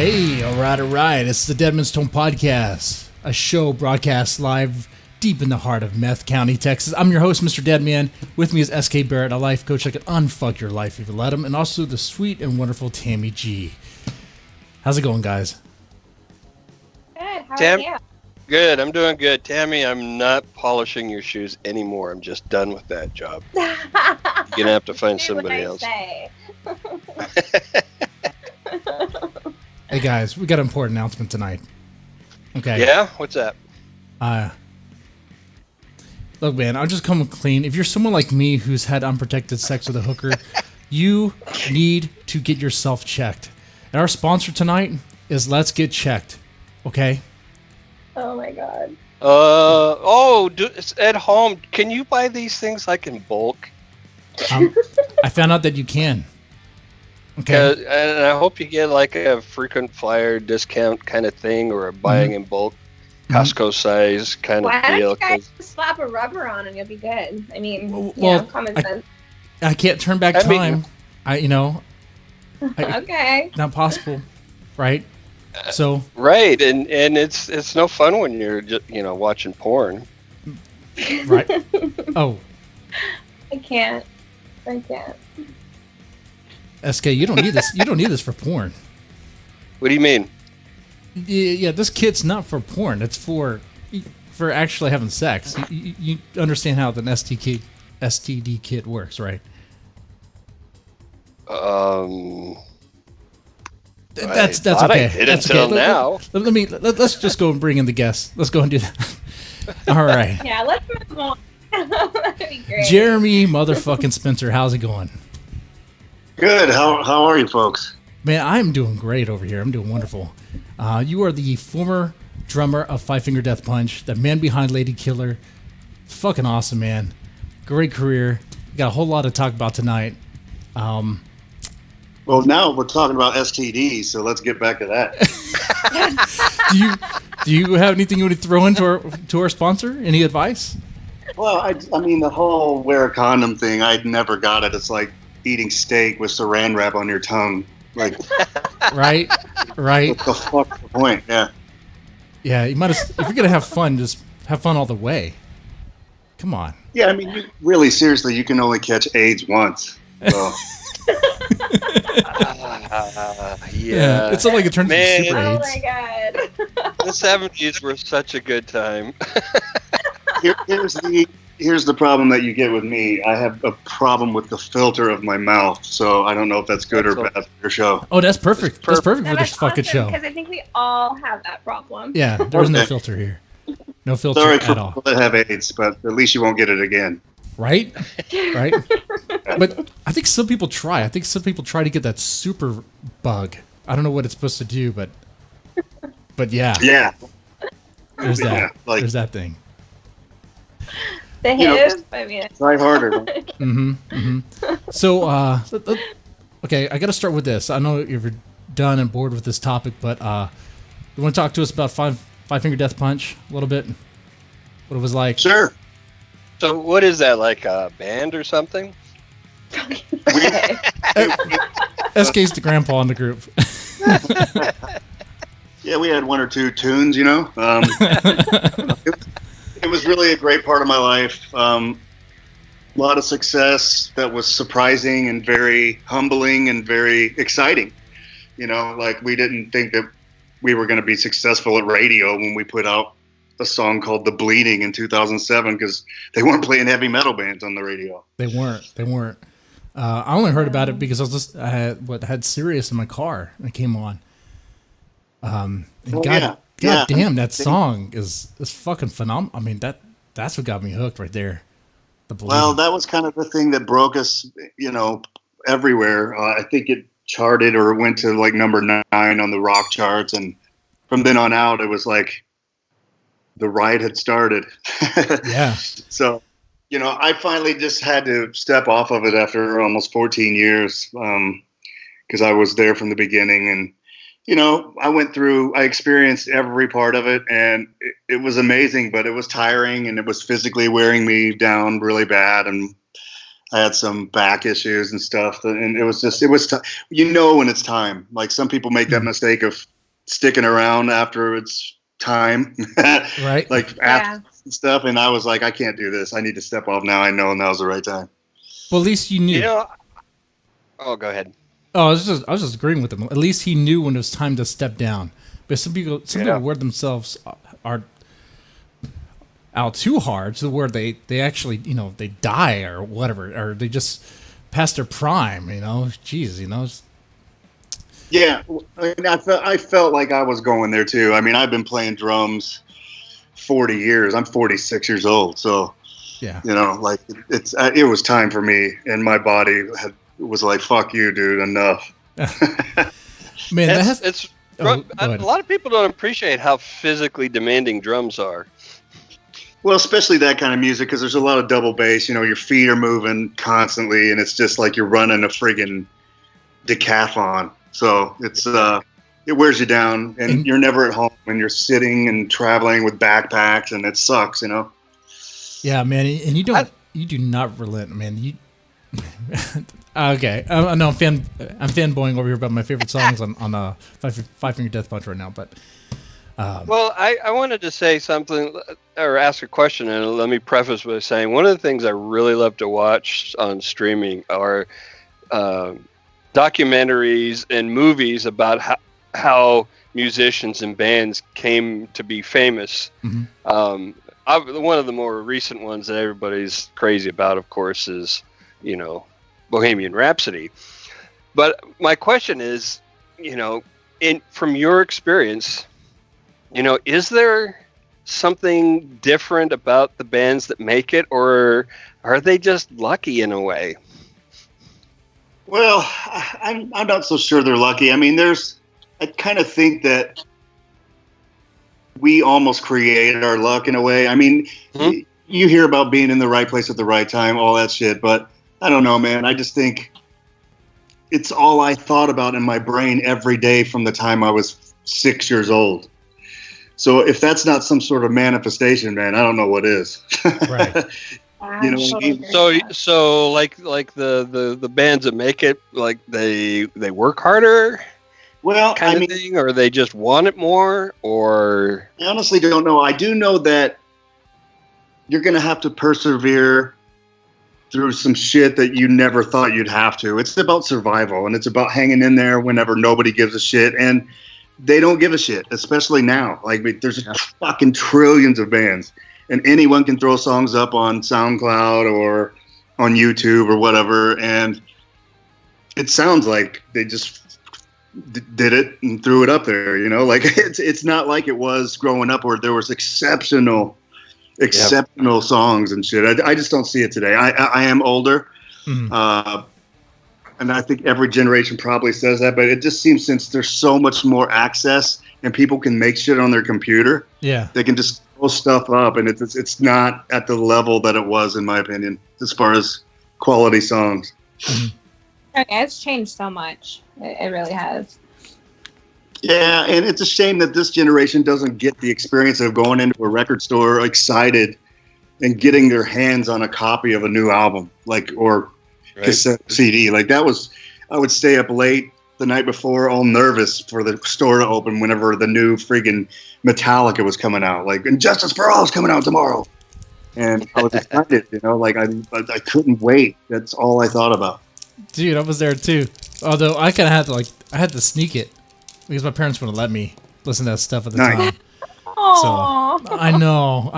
Hey, all right. It's the Deadman's Tone Podcast, a show broadcast live deep in the heart of Meth County, Texas. I'm your host, Mr. Deadman. With me is S.K. Barrett, a life coach that can unfuck your life if you let him, and also the sweet and wonderful Tammy G. How's it going, guys? Good. How are you? Good. I'm doing good. Tammy, I'm not polishing your shoes anymore. I'm just done with that job. You're going to have to find somebody else. Hey, guys, we got an important announcement tonight. Okay. Yeah? What's that? Look, man, I'll just come clean. If you're someone like me who's had unprotected sex with a hooker, you need to get yourself checked. And our sponsor tonight is Let's Get Checked. Okay? Oh my god. At home, can you buy these things like in bulk? I found out that you can. Okay. And I hope you get like a frequent flyer discount kind of thing, or a buying in bulk, Costco size kind of deal. Why don't you guys slap a rubber on and you'll be good? I mean, common sense. I can't turn back time. Okay. Not possible, right? So right, and it's no fun when you're just watching porn. Right. Oh. I can't. SK, you don't need this. You don't need this for porn. What do you mean? Yeah, this kit's not for porn. It's for actually having sex. You understand how the STD kit works, right? That's okay. I did until now. Let's just go and bring in the guests. Let's go and do that. All right. Yeah, let's move on. That'd be great. Jeremy motherfucking Spencer, how's it going? Good. How are you folks? Man, I'm doing great over here. I'm doing wonderful. You are the former drummer of Five Finger Death Punch, the man behind Lady Killer. Fucking awesome, man. Great career. Got a whole lot to talk about tonight. Well, now we're talking about STDs, so let's get back to that. Do you have anything you want to throw into our sponsor? Any advice? Well, I mean, the whole wear a condom thing, I never got it. It's like eating steak with saran wrap on your tongue. Like, right. What the fuck's the point? Yeah. Yeah, you might if you're gonna have fun, just have fun all the way. Come on. Yeah, I mean, really, seriously, you can only catch AIDS once. So. Yeah. It's not like it turns into super Oh AIDS. my god. The 70s were such a good time. Here's the problem that you get with me. I have a problem with the filter of my mouth, so I don't know if that's good or bad for your show. Oh, that's perfect. That's perfect for this fucking awesome, show. Because I think we all have that problem. Yeah, there's no filter here. No filter Sorry at for all. people that have AIDS, but at least you won't get it again. Right? But I think some people try. I think some people try to get that super bug. I don't know what it's supposed to do, but yeah. Yeah. There's that. Yeah, There's that thing. The hip, I mean. Try harder. So, okay, I got to start with this. I know you're done and bored with this topic, but you want to talk to us about Five Finger Death Punch a little bit? What it was like? Sure. So what is that, like a band or something? SK's the grandpa in the group. Yeah, we had one or two tunes, It was really a great part of my life. A lot of success that was surprising and very humbling and very exciting. Like we didn't think that we were going to be successful at radio when we put out a song called The Bleeding in 2007 because they weren't playing heavy metal bands on the radio. They weren't. I only heard about it because I had Sirius in my car and it came on. God damn, that song is fucking phenomenal. I mean, that's what got me hooked right there. Well, that was kind of the thing that broke us, everywhere. I think it charted or went to like number 9 on the rock charts, and from then on out, it was like the ride had started. Yeah. So, I finally just had to step off of it after almost 14 years because I was there from the beginning, and I experienced every part of it, and it was amazing, but it was tiring and it was physically wearing me down really bad. And I had some back issues and stuff. And it was when it's time. Like some people make that mistake of sticking around after its time, right? Like after stuff. And I was like, I can't do this. I need to step off now. I know now's the right time. Well, at least you knew. You know, oh, go ahead. Oh, I was just agreeing with him. At least he knew when it was time to step down. But some people wear themselves are out too hard to where they actually, you know, they die or whatever, or they just pass their prime, you know. Jeez, you know. Yeah, I mean, I felt like I was going there too. I mean, I've been playing drums 40 years. I'm 46 years old, so yeah, you know, like it was time for me, and my body was like, "Fuck you, dude, enough." Man, a lot of people don't appreciate how physically demanding drums are. Well, especially that kind of music, because there's a lot of double bass. You know, your feet are moving constantly, and it's just like you're running a friggin' decathlon. So it's it wears you down, and you're never at home, and you're sitting and traveling with backpacks, and it sucks, you know. Yeah, man, and you do not relent, man. You okay? No, I'm fanboying over here about my favorite songs on Five Finger Death Punch right now, but. Well, I wanted to say something or ask a question, and let me preface by saying one of the things I really love to watch on streaming are documentaries and movies about how musicians and bands came to be famous. Mm-hmm. One of the more recent ones that everybody's crazy about, of course, is, you know, Bohemian Rhapsody. But my question is, you know, from your experience, you know, is there something different about the bands that make it, or are they just lucky in a way? Well, I'm not so sure they're lucky. I mean, I kind of think that we almost created our luck in a way. I mean, you hear about being in the right place at the right time, all that shit, but I don't know, man. I just think it's all I thought about in my brain every day from the time I was 6 years old. So if that's not some sort of manifestation, man, I don't know what is. Right. You know what I mean? So like the bands that make it, like they work harder, well, kind of thing, or they just want it more, or I honestly don't know. I do know that you're going to have to persevere through some shit that you never thought you'd have to. It's about survival, and it's about hanging in there whenever nobody gives a shit, and they don't give a shit, especially now. Like, there's fucking trillions of bands, and anyone can throw songs up on SoundCloud or on YouTube or whatever, and it sounds like they just did it and threw it up there, you know? Like, it's not like it was growing up where there was exceptional songs and shit. I just don't see it today. I am older, and I think every generation probably says that, but it just seems, since there's so much more access and people can make shit on their computer, they can just throw stuff up, and it's not at the level that it was, in my opinion, as far as quality songs. Okay, it's changed so much. It really has. Yeah, and it's a shame that this generation doesn't get the experience of going into a record store excited and getting their hands on a copy of a new album, like, or cassette CD. Like, that was, I would stay up late the night before, all nervous for the store to open whenever the new friggin' Metallica was coming out. Like, and Justice for All is coming out tomorrow. And I was excited, you know, like I couldn't wait. That's all I thought about. Dude, I was there too. Although I kind of had to sneak it because my parents wouldn't let me listen to that stuff at the time. So I know.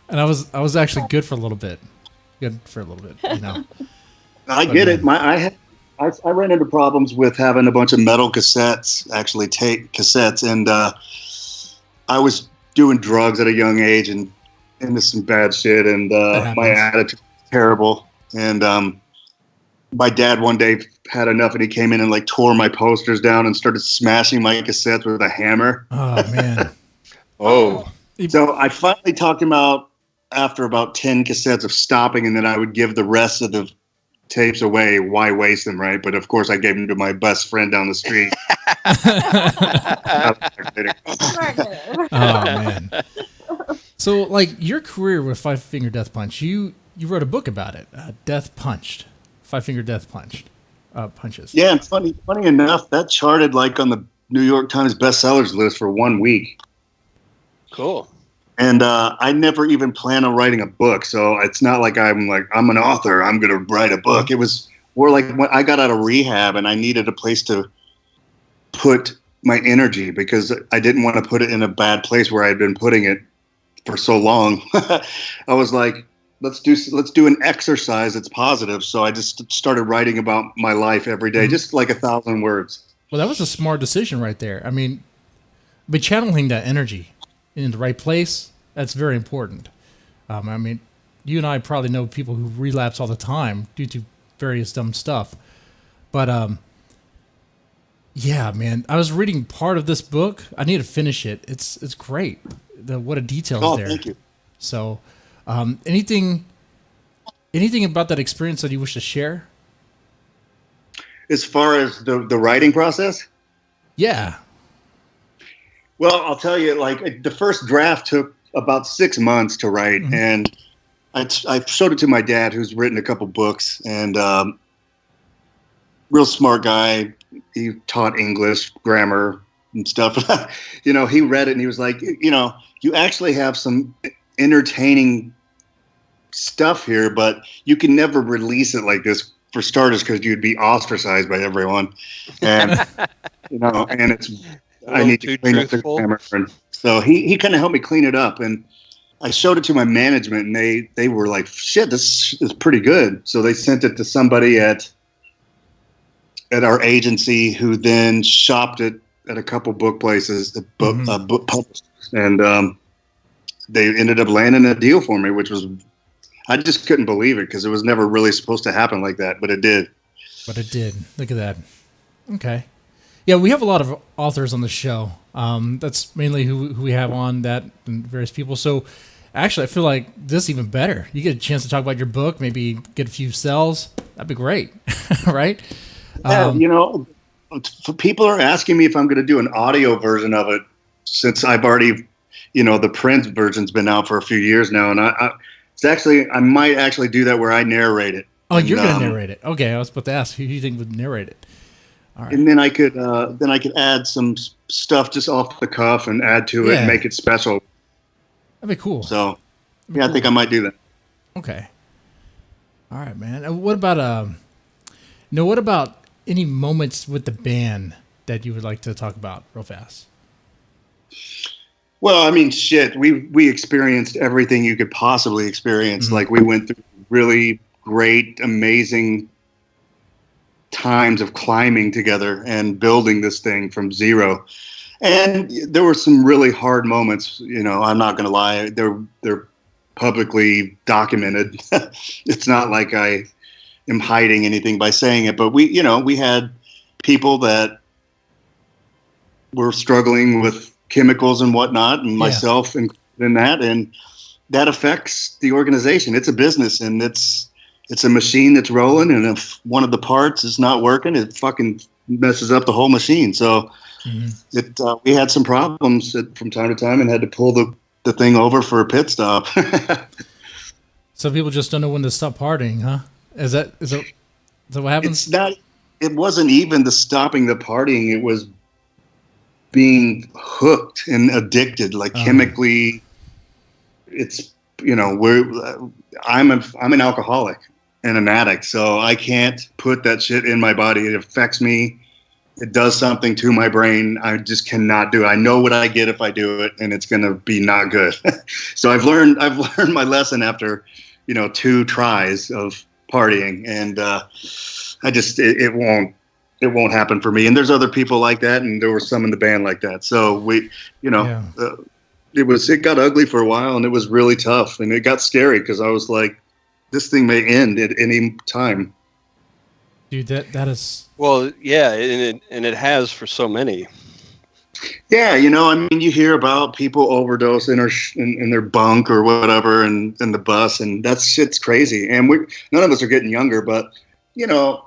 And I was actually good for a little bit. You know. I get it. I ran into problems with having a bunch of metal cassettes, actually tape cassettes, and I was doing drugs at a young age and into some bad shit, and my attitude was terrible. And my dad one day had enough, and he came in and like tore my posters down and started smashing my cassettes with a hammer. Oh man! So I finally talked him out after about 10 cassettes of stopping, and then I would give the rest of the tapes away. Why waste them, right? But of course I gave them to my best friend down the street. Oh man. So like your career with Five Finger Death Punch, you wrote a book about it, Death Punched, Five Finger Death Punches. Yeah, and funny enough, that charted like on the New York Times bestsellers list for 1 week. Cool. And I never even plan on writing a book, so it's not like I'm an author. I'm going to write a book. It was more like when I got out of rehab and I needed a place to put my energy because I didn't want to put it in a bad place where I had been putting it for so long. I was like, let's do an exercise that's positive. So I just started writing about my life every day, just like 1,000 words. Well, that was a smart decision right there. I mean, but channeling that energy in the right place, that's very important. I mean, you and I probably know people who relapse all the time due to various dumb stuff. But yeah, man, I was reading part of this book. I need to finish it. It's great. What a details there. Thank you. So, anything about that experience that you wish to share? As far as the writing process? Yeah. Well, I'll tell you, like the first draft took about 6 months to write, and I showed it to my dad, who's written a couple books, and real smart guy. He taught English, grammar, and stuff. You know, he read it and he was like, you know, you actually have some entertaining stuff here, but you can never release it like this for starters because you'd be ostracized by everyone, and you know, and it's I need to clean up the grammar. And so he kind of helped me clean it up, and I showed it to my management, and they were like, "Shit, this is pretty good." So they sent it to somebody at our agency, who then shopped it at a couple book places, book publishers, and they ended up landing a deal for me, which was. I just couldn't believe it because it was never really supposed to happen like that, but it did. But it did. Look at that. Okay. Yeah, we have a lot of authors on the show. That's mainly who we have on, that and various people. So actually, I feel like this is even better. You get a chance to talk about your book, maybe get a few sales. That'd be great, right? Yeah, you know, people are asking me if I'm going to do an audio version of it since I've already, you know, the print version's been out for a few years now, and I might actually do that where I narrate it. Oh, you're going to narrate it. Okay, I was about to ask who you think would narrate it. All right. And then I could add some stuff just off the cuff and add to it and make it special. That'd be cool. So, I think I might do that. Okay. All right, man. What about what about any moments with the band that you would like to talk about real fast? Well, I mean, shit, we experienced everything you could possibly experience. Like, we went through really great, amazing times of climbing together and building this thing from zero. And there were some really hard moments, you know, I'm not going to lie. They're publicly documented. It's not like I am hiding anything by saying it, but we had people that were struggling with chemicals and whatnot, and myself in that, and that affects the organization. It's a business, and it's a machine that's rolling, and if one of the parts is not working, it fucking messes up the whole machine. So we had some problems from time to time and had to pull the thing over for a pit stop. Some people just don't know when to stop partying, huh? Is that what happens? It wasn't even the stopping the partying, it was being hooked and addicted, like chemically. It's, you know, I'm an alcoholic and an addict, so I can't put that shit in my body. It affects me. It does something to my brain. I just cannot do it. I know what I get if I do it, and it's going to be not good. So I've learned my lesson after, you know, 2 tries of partying, and it won't happen for me. And there's other people like that, and there were some in the band like that. So we, you know, it got ugly for a while, and it was really tough, and it got scary because I was like, this thing may end at any time. Dude, that is... Well, yeah, and it has for so many. Yeah, you know, I mean, you hear about people overdosing or in their bunk or whatever, and in the bus, and that shit's crazy. And none of us are getting younger, but, you know,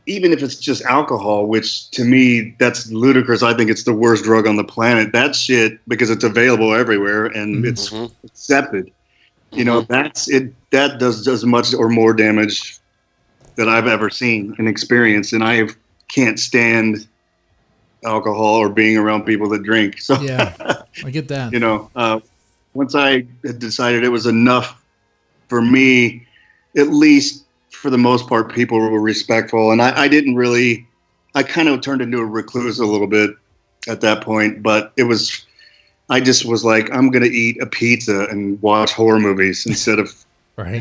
even if it's just alcohol, which to me, that's ludicrous. I think it's the worst drug on the planet. That shit, because it's available everywhere and it's accepted. You know, that does as much or more damage that I've ever seen and experienced. And I can't stand alcohol or being around people that drink. So yeah, I get that. You know, once I had decided it was enough for me, at least for the most part, people were respectful. And I didn't really, I kind of turned into a recluse a little bit at that point, but I just was like, I'm going to eat a pizza and watch horror movies instead of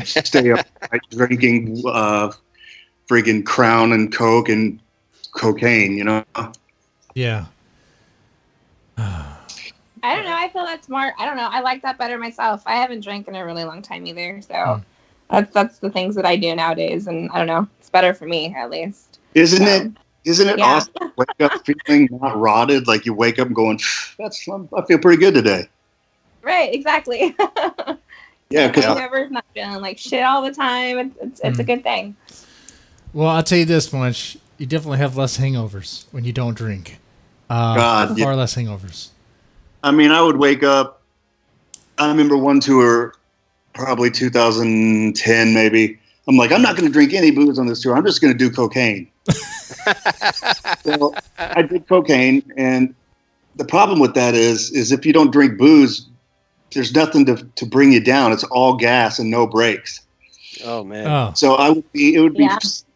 stay up drinking friggin' Crown and Coke and cocaine, you know? Yeah. I don't know. I feel that's smart. I don't know. I like that better myself. I haven't drank in a really long time either. So that's the things that I do nowadays. And I don't know. It's better for me, at least. Isn't it awesome to wake up feeling not rotted? Like you wake up going, I feel pretty good today. Right. Exactly. Yeah. Because whoever's not feeling like shit all the time, it's a good thing. Well, I'll tell you this much. You definitely have less hangovers when you don't drink. Far less hangovers. I mean, I would wake up. I remember one tour, probably 2010, maybe. I'm like, I'm not going to drink any booze on this tour. I'm just going to do cocaine. So I did cocaine, and the problem with that is if you don't drink booze, there's nothing to bring you down. It's all gas and no brakes. Oh man! So it would be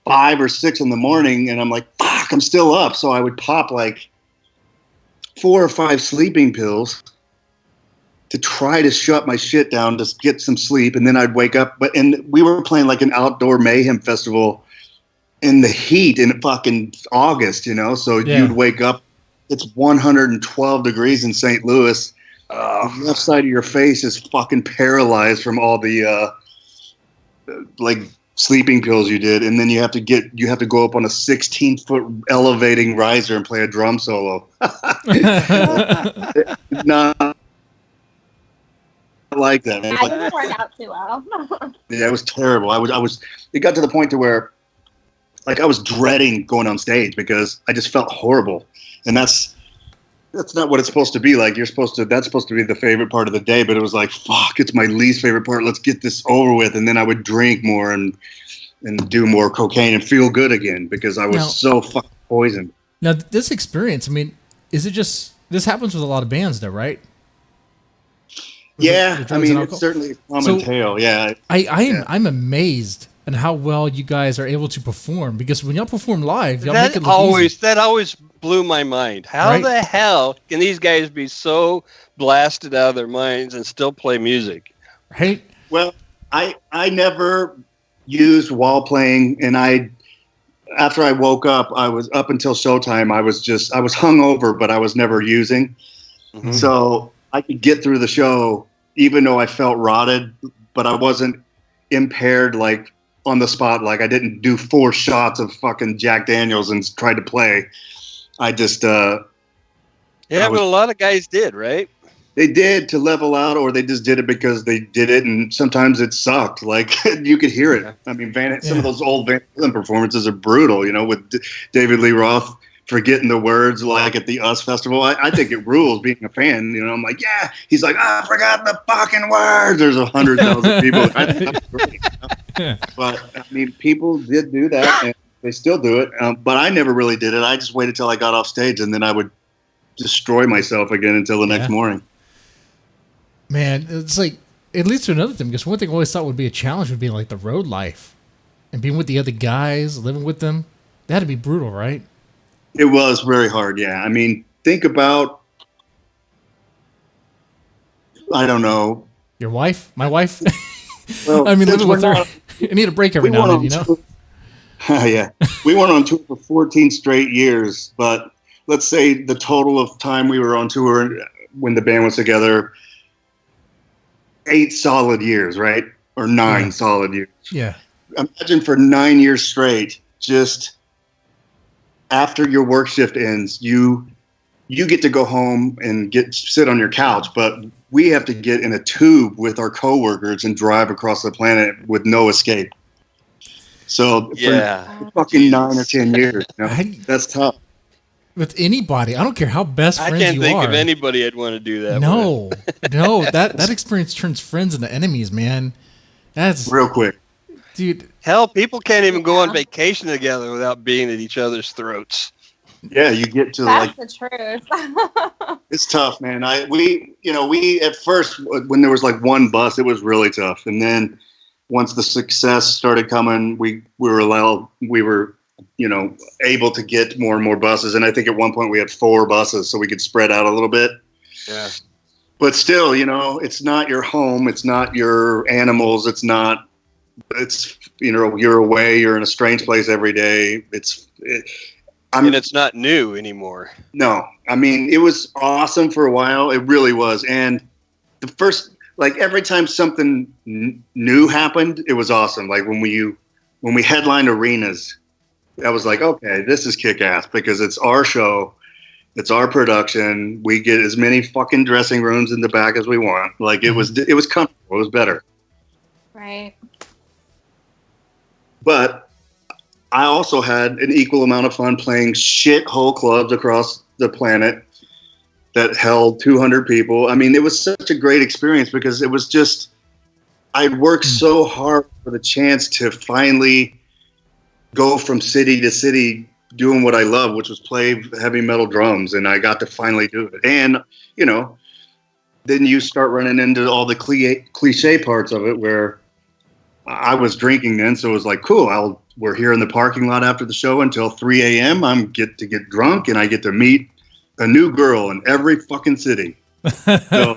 5 or 6 in the morning, and I'm like, fuck, I'm still up. So I would pop like 4 or 5 sleeping pills to try to shut my shit down to get some sleep, and then I'd wake up. And we were playing like an outdoor Mayhem festival in the heat in fucking August, you know. So you'd wake up. It's 112 degrees in St. Louis. The left side of your face is fucking paralyzed from all the like sleeping pills you did, and then you have to go up on a 16-foot elevating riser and play a drum solo. Not like that. I didn't work out too well. Yeah, it was terrible. It got to the point to where like I was dreading going on stage because I just felt horrible. And that's not what it's supposed to be like. That's supposed to be the favorite part of the day, but it was like, fuck, it's my least favorite part. Let's get this over with. And then I would drink more and do more cocaine and feel good again because I was so fucking poisoned. Now, this experience, I mean, is it just, this happens with a lot of bands though, right? Yeah, I mean, it's certainly a common tale. Yeah, I'm amazed at how well you guys are able to perform, because when y'all perform live, y'all make it look easy. That always blew my mind. How the hell can these guys be so blasted out of their minds and still play music? Right. Well, I never used while playing, and after I woke up, I was up until showtime. I was hungover, but I was never using. Mm-hmm. So I could get through the show even though I felt rotted, but I wasn't impaired like on the spot. Like I didn't do 4 shots of fucking Jack Daniels and tried to play. I just but a lot of guys did, right? They did to level out, or they just did it because they did it, and sometimes it sucked. Like you could hear it. I mean, some of those old Van Halen performances are brutal. You know, with David Lee Roth forgetting the words like at the US Festival. I think it rules being a fan. You know, I'm like, yeah. He's like, I forgot the fucking words. There's 100,000 people. I think that's great. You know? But I mean, people did do that, and they still do it. But I never really did it. I just waited till I got off stage, and then I would destroy myself again until the next morning. Man, it's like, it leads to another thing, because one thing I always thought would be a challenge would be like the road life and being with the other guys, living with them. That had to be brutal, right? It was very hard, yeah. I mean, think about, I don't know. Your wife? My wife? Well, I mean, living with her. I need a break every now and then, you know? Yeah. We went on tour for 14 straight years, but let's say the total of time we were on tour when the band was together, 8 solid years, right? Or 9 solid years. Yeah. Imagine for 9 years straight, just after your work shift ends, you get to go home and sit on your couch, but we have to get in a tube with our coworkers and drive across the planet with no escape. So for fucking 9 or 10 years, you know, that's tough. With anybody, I don't care how best friends you are. I can't think of anybody I'd want to do that with. No, that experience turns friends into enemies, man. That's real quick. Dude. Hell, people can't even go on vacation together without being at each other's throats. Yeah, you get to That's the truth. it's tough, man. We at first, when there was like one bus, it was really tough. And then once the success started coming, we were able to get more and more buses. And I think at one point we had 4 buses, so we could spread out a little bit. Yeah. But still, it's not your home. It's not your animals. You're away. You're in a strange place every day. And it's not new anymore. No, I mean, it was awesome for a while. It really was. And the first, like every time something new happened, it was awesome. Like when we headlined arenas, I was like, okay, this is kick ass because it's our show. It's our production. We get as many fucking dressing rooms in the back as we want. Like it was comfortable. It was better. Right. But I also had an equal amount of fun playing shithole clubs across the planet that held 200 people. I mean, it was such a great experience because it was just, I'd worked so hard for the chance to finally go from city to city doing what I love, which was play heavy metal drums. And I got to finally do it. And, then you start running into all the cliche parts of it where I was drinking then. So it was like, cool, we're here in the parking lot after the show until 3 a.m. I get to get drunk and I get to meet a new girl in every fucking city. So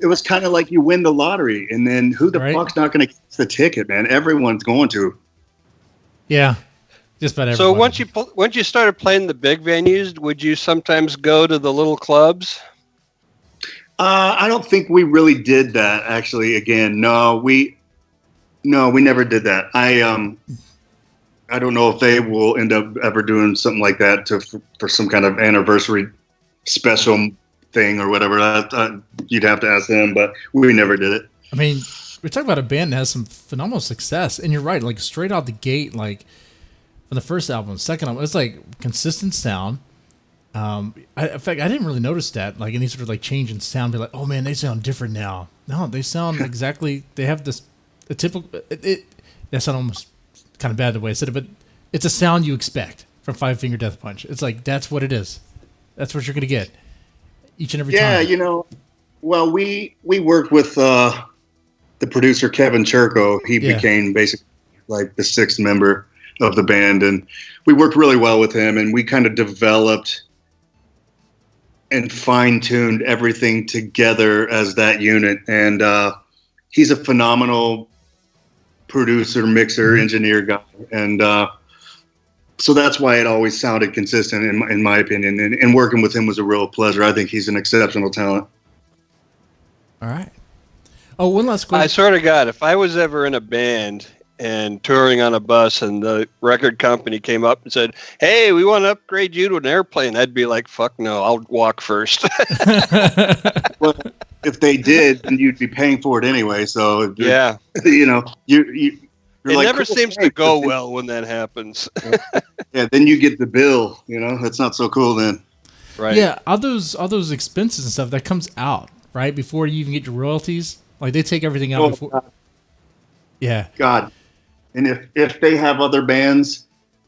it was kind of like you win the lottery, and then who the fuck's not going to catch the ticket, man? Everyone's going to. Yeah, just about everyone. So once you started playing the big venues, would you sometimes go to the little clubs? I don't think we really did that. Actually, again, no, we never did that. I don't know if they will end up ever doing something like that for some kind of anniversary special thing or whatever. You'd have to ask them, but we never did it. I mean, we're talking about a band that has some phenomenal success, and you're right. Like straight out the gate, like from the first album, second album, it's like consistent sound. In fact, I didn't really notice that, like any sort of like change in sound. Be like, oh man, they sound different now. No, they sound exactly. They have the typical. That sound almost kind of bad the way I said it, but it's a sound you expect from Five Finger Death Punch. It's like that's what it is. That's what you're gonna get each and every time. Yeah, well, we worked with the producer Kevin Churko. He became basically like the 6th member of the band, and we worked really well with him, and we kind of developed and fine-tuned everything together as that unit. And he's a phenomenal producer, mixer, engineer guy, and so that's why it always sounded consistent in my opinion. And working with him was a real pleasure. I think he's an exceptional talent. All right. Oh, one last question. I swear to God, if I was ever in a band and touring on a bus and the record company came up and said, hey, we want to upgrade you to an airplane, I'd be like, fuck no, I'll walk first. Well, if they did, then you'd be paying for it anyway. So, yeah, it like, never seems to go well when that happens. Yeah, then you get the bill, that's not so cool then. Right. Yeah, all those expenses and stuff, that comes out, right? Before you even get your royalties. Like they take everything out before. God. Yeah. God. And if they have other bands,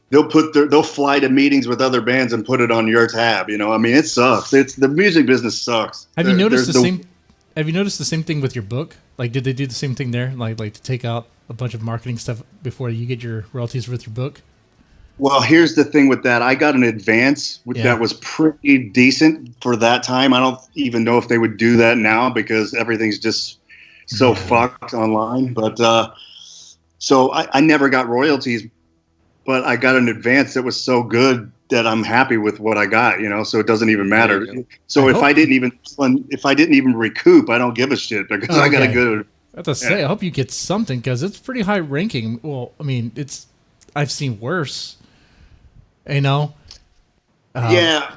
they'll fly to meetings with other bands and put it on your tab. I mean, it sucks. The music business sucks. Have you noticed the same thing with your book? Like, did they do the same thing there? Like to take out a bunch of marketing stuff before you get your royalties with your book? Well, here's the thing with that. I got an advance that was pretty decent for that time. I don't even know if they would do that now because everything's just so fucked online. But so I never got royalties, but I got an advance that was so good that I'm happy with what I got, so it doesn't even matter. So if I didn't even recoup, I don't give a shit because I got a good. I have to say, I hope you get something because it's pretty high ranking. Well, I mean, I've seen worse, yeah,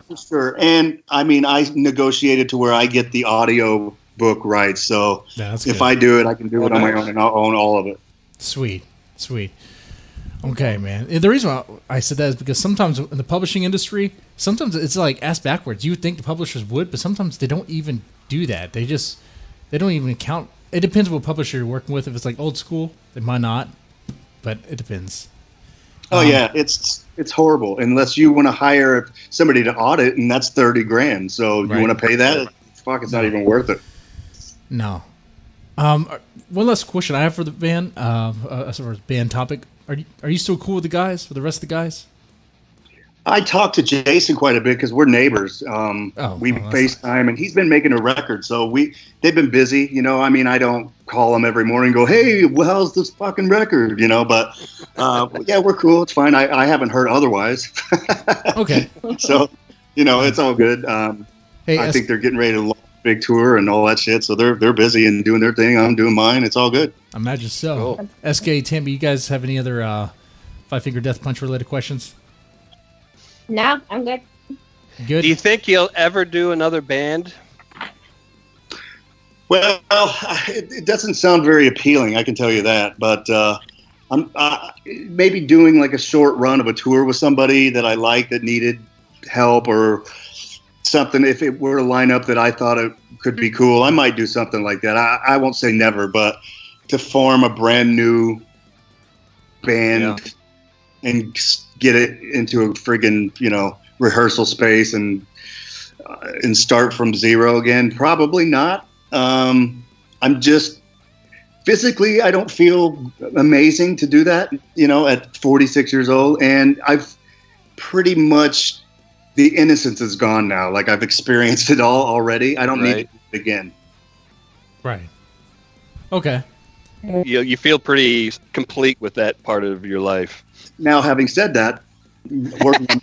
for sure. And I mean, I negotiated to where I get the audio book rights. So if I do it, I can do it on my own and I'll own all of it. Sweet. Okay, man. The reason why I said that is because sometimes in the publishing industry, sometimes it's like ass backwards. You would think the publishers would, but sometimes they don't even do that. They don't even count. It depends what publisher you're working with. If it's like old school, they might not, but it depends. Oh yeah, it's it's horrible unless you want to hire somebody to audit, and that's $30,000. So you want to pay that? Fuck, it's not even worth it. No. One last question I have for the band, as far as band topic. Are you still cool with the guys, with the rest of the guys? I talk to Jason quite a bit because we're neighbors. We FaceTime, and he's been making a record, so they've been busy. You know, I mean, I don't call him every morning and go, "Hey, well, how's this fucking record?" You know, but yeah, we're cool. It's fine. I haven't heard otherwise. Okay. So, you know, it's all good. Hey, I think they're getting ready to launch a big tour and all that shit. So they're busy and doing their thing. I'm doing mine. It's all good. I imagine so. Cool. SK, Tammy, you guys have any other Five Finger Death Punch related questions? No, I'm good. Good. Do you think you'll ever do another band? Well, it doesn't sound very appealing, I can tell you that. But I'm maybe doing like a short run of a tour with somebody that I like that needed help or something. If it were to line up that I thought it could be cool, I might do something like that. I won't say never, but to form a brand new band and get it into a friggin', you know, rehearsal space and start from zero again, probably not. I'm just physically, I don't feel amazing to do that, you know, at 46 years old. And I've pretty much, the innocence is gone now. Like, I've experienced it all already. I don't need to do it again. Right. Okay. You feel pretty complete with that part of your life. Now, having said that, working on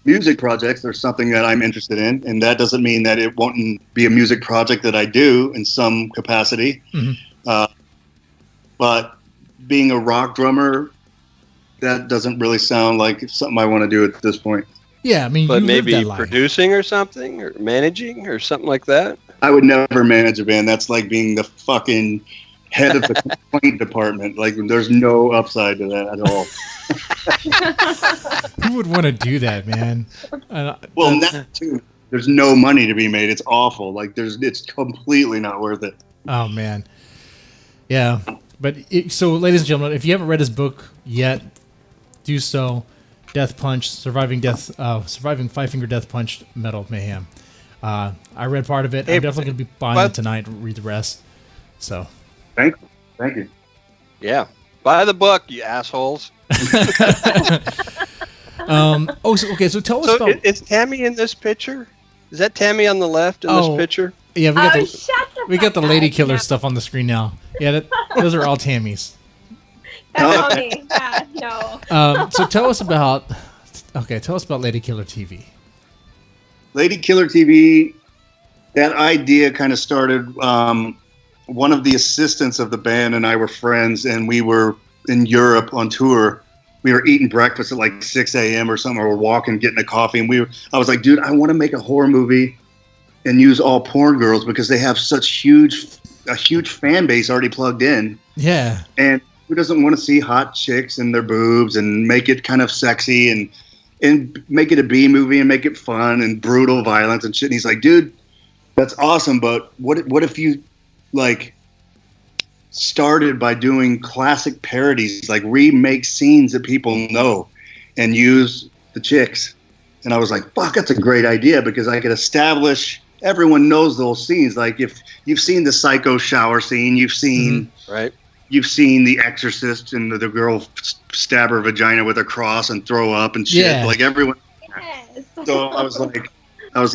music projects are something that I'm interested in, and that doesn't mean that it won't be a music project that I do in some capacity. Mm-hmm. But being a rock drummer, that doesn't really sound like something I want to do at this point. Yeah, I mean, but you maybe lived that life. producing or something, or managing or something like that. I would never manage a band. That's like being the fucking head of the complaint department. Like, there's no upside to that at all. Who would want to do that, man? Well, that too. There's no money to be made. It's awful. Like, it's completely not worth it. Oh man, yeah. But so, ladies and gentlemen, if you haven't read his book yet, do so. Death Punch, Surviving Five Finger Death Punch, Metal Mayhem. I read part of it. I'm definitely going to be buying it tonight. Read the rest. So, thank you. Yeah, buy the book, you assholes. So tell us about. Is Tammy in this picture? Is that Tammy on the left in this picture? Yeah, we got the Lady Killer stuff on the screen now. Yeah, those are all Tammys. That's me. Yeah, no. So tell us about Lady Killer TV. Lady Killer TV, that idea kind of started. One of the assistants of the band and I were friends, and we were in Europe on tour. We were eating breakfast at like 6 a.m. or something, or we're walking, getting a coffee, and I was like, dude, I want to make a horror movie and use all porn girls because they have such a huge fan base already plugged in. Yeah. And who doesn't want to see hot chicks and their boobs and make it kind of sexy and make it a B movie and make it fun and brutal violence and shit. And he's like, dude, that's awesome, but what if you like started by doing classic parodies, like remake scenes that people know and use the chicks? And I was like, fuck, that's a great idea because I could establish everyone knows those scenes. Like if you've seen the Psycho shower scene, you've seen you've seen The Exorcist and the girl stab her vagina with a cross and throw up and shit. Yeah. Like everyone. Yes. So I was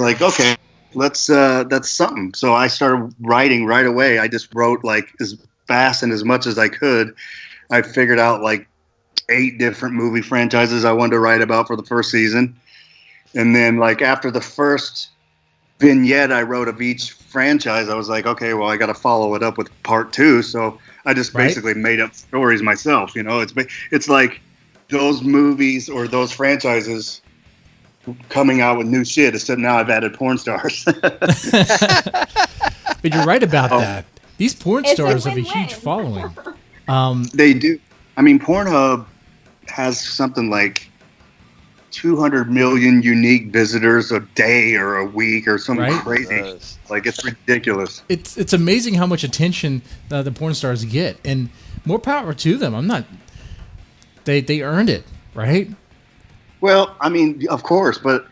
like, okay, that's something. So I started writing right away. I just wrote like as fast and as much as I could. I figured out like 8 different movie franchises I wanted to write about for the first season. And then like after the first vignette I wrote of each franchise, I was like, okay, well, I got to follow it up with part 2. So I just basically made up stories myself. You know, it's like those movies or those franchises coming out with new shit, except now I've added porn stars. But you're right about that. These porn stars have a huge following. They do. I mean, PornHUB has something like 200 million unique visitors a day or a week or something crazy. Like, it's ridiculous. It's amazing how much attention the porn stars get, and more power to them. They earned it, right? Well, I mean, of course, but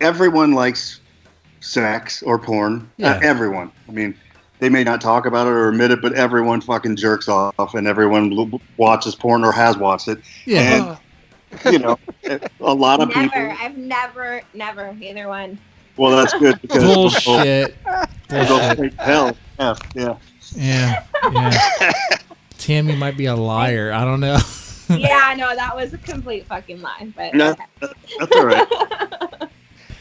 everyone likes sex or porn. Yeah. Everyone. I mean, they may not talk about it or admit it, but everyone fucking jerks off, and everyone watches porn or has watched it. Yeah. And, you know, a lot of people. I've never, either one. Well, that's good because Bullshit. they'll go straight to hell. Yeah. Yeah. Tammy might be a liar. I don't know. Yeah, no, that was a complete fucking lie. But No, that's all right.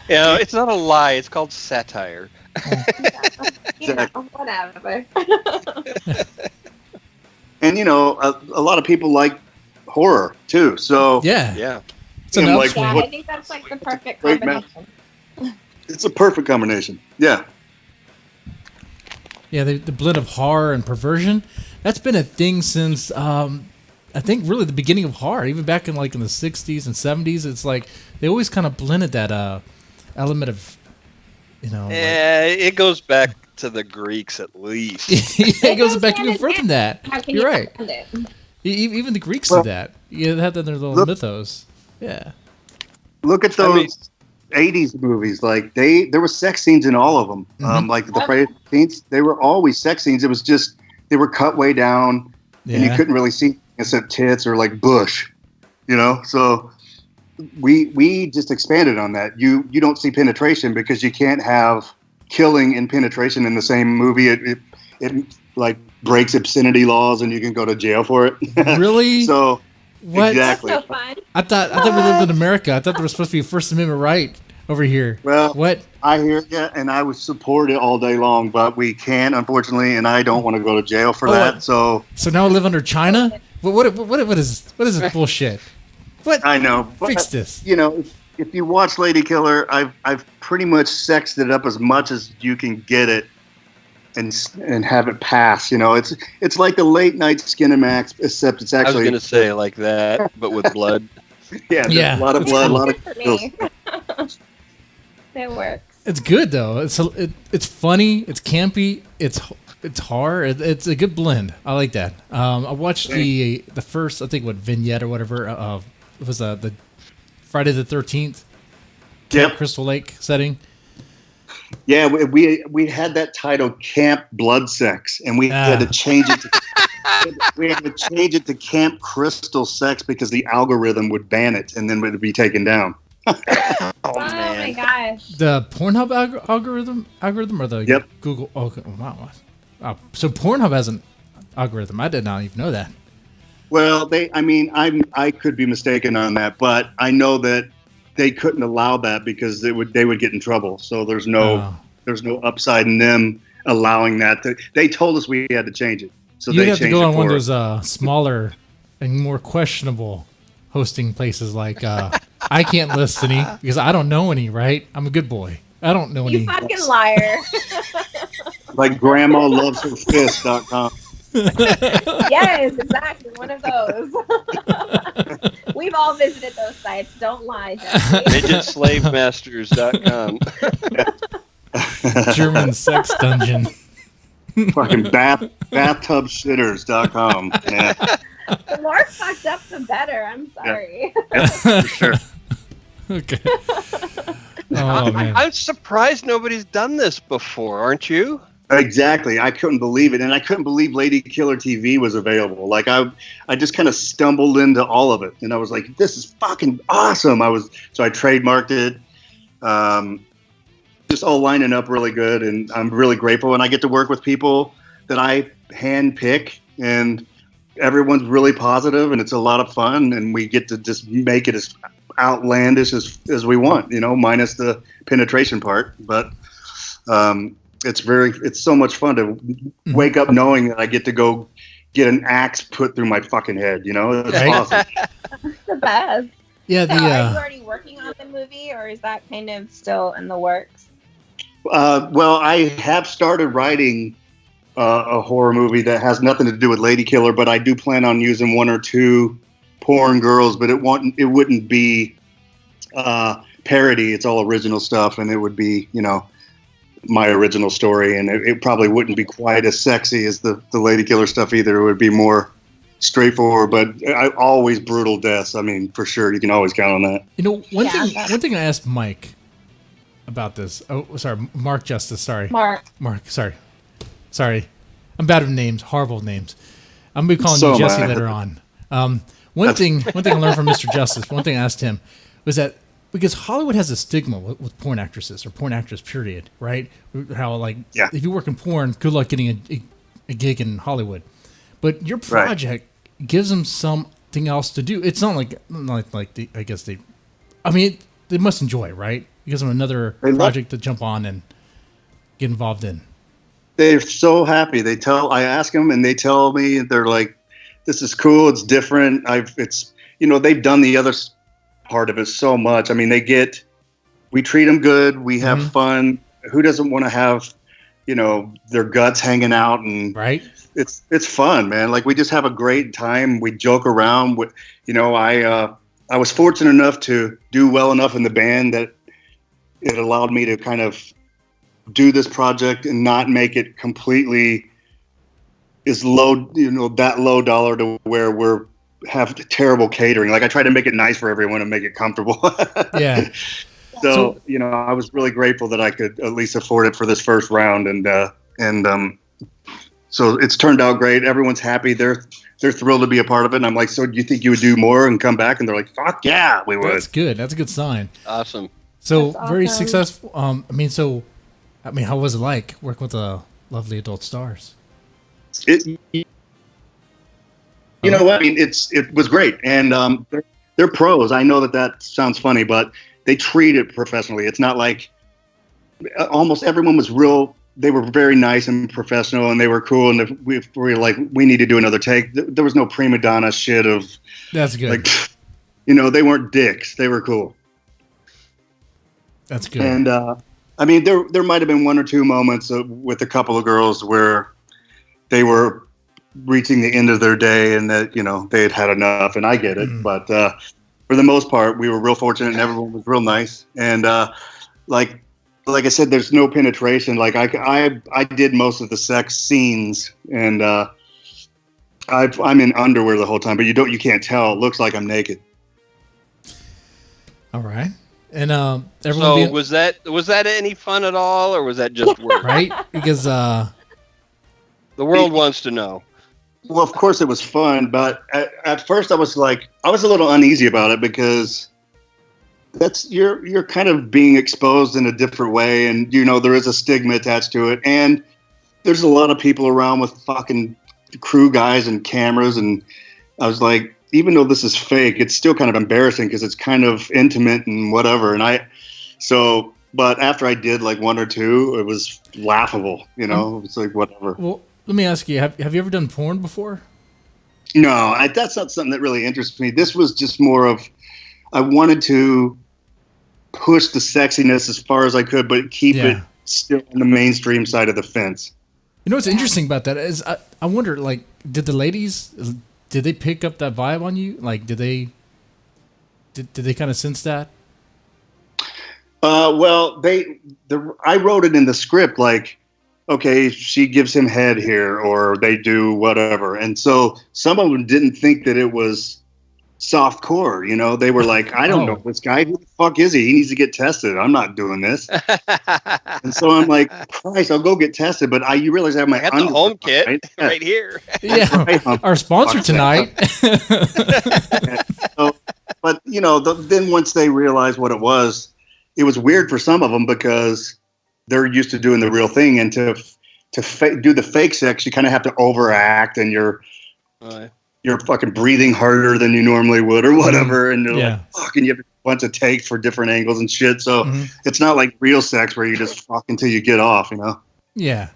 You know, it's not a lie. It's called satire. you know, whatever. And you know, a lot of people like horror too. So Yeah. It's And, an like, upswing. Yeah, what- I think that's like the perfect Great combination. it's a perfect combination. Yeah. Yeah, the blend of horror and perversion, that's been a thing since I think really the beginning of horror, even back in the 60s and 70s. It's like they always kind of blended that element of, you know. Yeah, it goes back to the Greeks at least. Yeah, it goes back even further than that. How can You're you right. find it? Even the Greeks Well, did that. Yeah, they had that in their little look- mythos. Yeah. Look at I those mean- 80s movies. Like there were sex scenes in all of them. Mhm. Like the Friday scenes, they were always sex scenes. It was just they were cut way down, and you Yeah. couldn't really see except tits or like bush, you know. So we just expanded on that. You don't see penetration because you can't have killing and penetration in the same movie. It like breaks obscenity laws, and you can go to jail for it. Really? So What? That's exactly. so fun. I thought we lived in America. I thought there was supposed to be a First Amendment right over here. Well, What? I hear you, and I would support it all day long, but we can't, unfortunately, and I don't want to go to jail for that. So So now we live under China? What is this bullshit? What? I know. But, Fix this. You know, if you watch Lady Killer, I've pretty much sexed it up as much as you can get it, and have it pass. You know, it's like the late night Skinamax, except it's I was actually going to say like that, but with blood. yeah, there's Yeah. a lot of blood, a lot of For kills. me. It works. It's good though. It's funny. It's campy. It's horror. It's a good blend. I like that. I watched the first, I think, vignette or whatever. It was the Friday the 13th Yep. Crystal Lake setting. Yeah, we had that title Camp Blood Sex, and we had to change it. We had to change it to Camp Crystal Sex because the algorithm would ban it, and then it would be taken down. Oh, Oh my gosh. The PornHUB algorithm or the Yep. Google. Oh, wow. So PornHUB has an algorithm. I did not even know that. Well, I could be mistaken on that, but I know that they couldn't allow that because they would get in trouble. So there's no upside in them allowing that. They told us we had to change it. So You'd they have to changed go it on one of for those us. smaller and more questionable hosting places like I can't list any because I don't know any, right? I'm a good boy. I don't know You any. fucking liar. Like grandmalovesherfist.com. Yes, exactly. One of those. We've all visited those sites. Don't lie, Jesse. MidgetSlaveMasters.com. German sex dungeon. Fucking bathtubshitters.com. Yeah, The more fucked up, the better. I'm sorry. for sure. Okay. Oh man. I'm surprised nobody's done this before, aren't you? Exactly. I couldn't believe it. And I couldn't believe Lady Killer TV was available. Like I just kind of stumbled into all of it. And I was like, this is fucking awesome. So I trademarked it. Just all lining up really good. And I'm really grateful. And I get to work with people that I hand pick, and everyone's really positive, and it's a lot of fun. And we get to just make it as outlandish as we want, you know, minus the penetration part. But, it's so much fun to wake up knowing that I get to go get an axe put through my fucking head. You know, it's Right. awesome. It's the best. Yeah, So are you the already working on the movie, or is that kind of still in the works? Well, I have started writing a horror movie that has nothing to do with Lady Killer, but I do plan on using one or two porn girls. But it wouldn't be parody. It's all original stuff, and it would be, you know, my original story, and it probably wouldn't be quite as sexy as the Lady Killer stuff either. It would be more straightforward, but I always brutal deaths. I mean, for sure, you can always count on that. You know, one thing I asked Mike about this. Oh, sorry, Mark Justice. Sorry, Mark. Sorry. I'm bad with names. Horrible names. I'm gonna be calling you Jesse later on. One thing I learned from Mr. Justice. One thing I asked him was that because Hollywood has a stigma with porn actresses or porn actress, period, right? How if you work in porn, good luck getting a gig in Hollywood. But your project gives them something else to do. It's not like I guess they must enjoy it, right? It gives them another project to jump on and get involved in. They're so happy. I ask them and they tell me, they're like, this is cool. It's different. They've done the other part of it so much. I mean, we treat them good. We have fun. Who doesn't want to have, their guts hanging out, and it's fun, man. Like, we just have a great time. We joke around. I was fortunate enough to do well enough in the band that it allowed me to kind of do this project and not make it completely that low dollar to where we're have terrible catering. Like, I try to make it nice for everyone and make it comfortable. Yeah. So, I was really grateful that I could at least afford it for this first round. And so it's turned out great. Everyone's happy. They're thrilled to be a part of it. And I'm like, so do you think you would do more and come back? And they're like, fuck yeah, we would. That's good. That's a good sign. Awesome. So very successful. How was it like working with the lovely adult stars? You know what? I mean, it was great. And they're pros. I know that sounds funny, but they treat it professionally. It's not like almost everyone was real. They were very nice and professional, and they were cool. And we were like, we need to do another take. There was no prima donna shit of. That's good. Like, they weren't dicks. They were cool. That's good. And there might have been one or two moments with a couple of girls where they were reaching the end of their day and that they had enough, and I get it. But for the most part, we were real fortunate, and everyone was real nice. And like I said, there's no penetration. Like, I did most of the sex scenes, and I'm in underwear the whole time, but you can't tell. It looks like I'm naked. All right. And everyone. So was that any fun at all, or was that just work? Right? Because the world wants to know. Well, of course it was fun, but at first I was a little uneasy about it, because you're kind of being exposed in a different way, and there is a stigma attached to it, and there's a lot of people around with fucking crew guys and cameras, and I was like, even though this is fake, it's still kind of embarrassing because it's kind of intimate and whatever, but after I did like one or two, it was laughable, it's like whatever. Well, let me ask you, have you ever done porn before? No, that's not something that really interests me. This was just more of, I wanted to push the sexiness as far as I could, but keep it still on the mainstream side of the fence. What's interesting about that is I wonder, like, did the ladies, did they pick up that vibe on you? Like, did they kind of sense that? Well, I wrote it in the script, like, okay, she gives him head here, or they do whatever. And so some of them didn't think that it was soft core, They were like, I don't know this guy. Who the fuck is he? He needs to get tested. I'm not doing this. And so I'm like, Christ, I'll go get tested. But you realize I have my home kit right here. Yeah, our sponsor tonight. But then once they realized what it was weird for some of them, because they're used to doing the real thing, and to do the fake sex, you kind of have to overact, and you're fucking breathing harder than you normally would, or whatever, and you're like, fuck, and you have a bunch of takes for different angles and shit. So it's not like real sex where you just fuck until you get off, Yeah.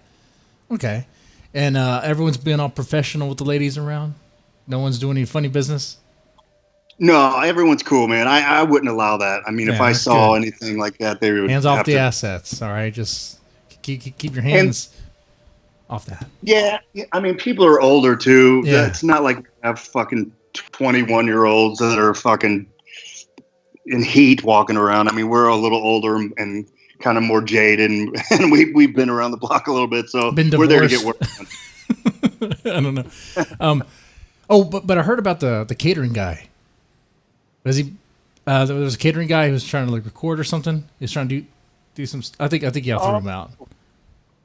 Okay. And everyone's being all professional with the ladies around? No one's doing any funny business? No, everyone's cool, man. I wouldn't allow that. I mean, if I saw anything like that, they would hands off the assets. All right, just keep your hands off that. Yeah, I mean, people are older too. Yeah. It's not like we have fucking 21-year-olds that are fucking in heat walking around. I mean, we're a little older and kind of more jaded, and we've been around the block a little bit, so we're there to get work done. I don't know. Oh, but I heard about the catering guy. Was he? There was a catering guy who was trying to like record or something. He was trying to do some. I think y'all threw him out.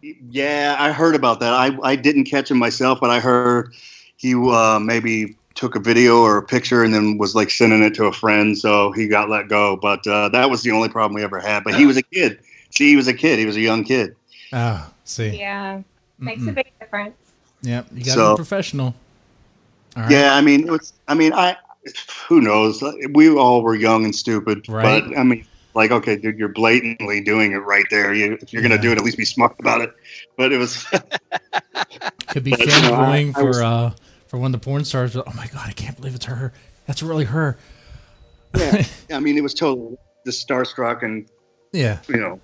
Yeah, I heard about that. I didn't catch him myself, but I heard he maybe took a video or a picture and then was like sending it to a friend, so he got let go. But that was the only problem we ever had. But he was a kid. See, he was a kid. He was a young kid. Ah, see. Yeah, makes a big difference. Yep, you gotta be professional. All right. Yeah, I mean, who knows? We all were young and stupid, right. But I mean, like, okay, dude, you're blatantly doing it right there. If you're gonna do it, at least be smart about it. But it was could be fangirling for when the porn stars. Oh my god, I can't believe it's her. That's really her. Yeah, I mean, it was totally just starstruck, and yeah, you know,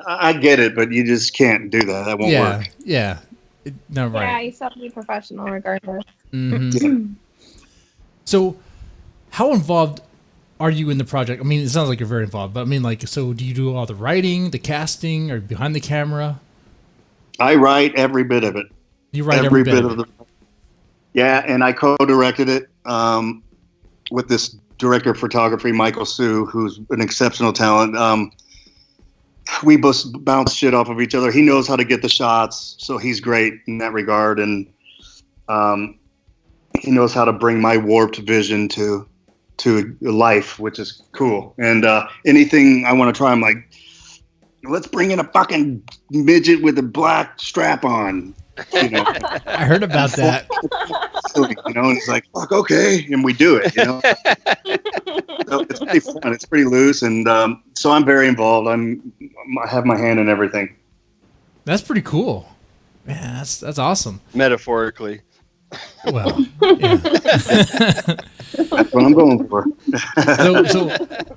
I get it, but you just can't do that. That won't work. Yeah. No, right. Yeah, you still have to be professional regardless. Mm-hmm. So, how involved are you in the project? I mean, it sounds like you're very involved, but I mean, like, so do you do all the writing, the casting, or behind the camera? I write every bit of it. You write every bit of it. Yeah, and I co-directed it with this director of photography, Michael Sue, who's an exceptional talent. We both bounce shit off of each other. He knows how to get the shots, so he's great in that regard. And he knows how to bring my warped vision to life, which is cool. And anything I want to try, I'm like, let's bring in a fucking midget with a black strap on. You know? I heard about that. You know, and it's like, fuck, okay, and we do it. You know, so it's pretty fun. It's pretty loose, and so I'm very involved. I have my hand in everything. That's pretty cool. Man, that's awesome. Metaphorically. Well, yeah. That's what I'm going for.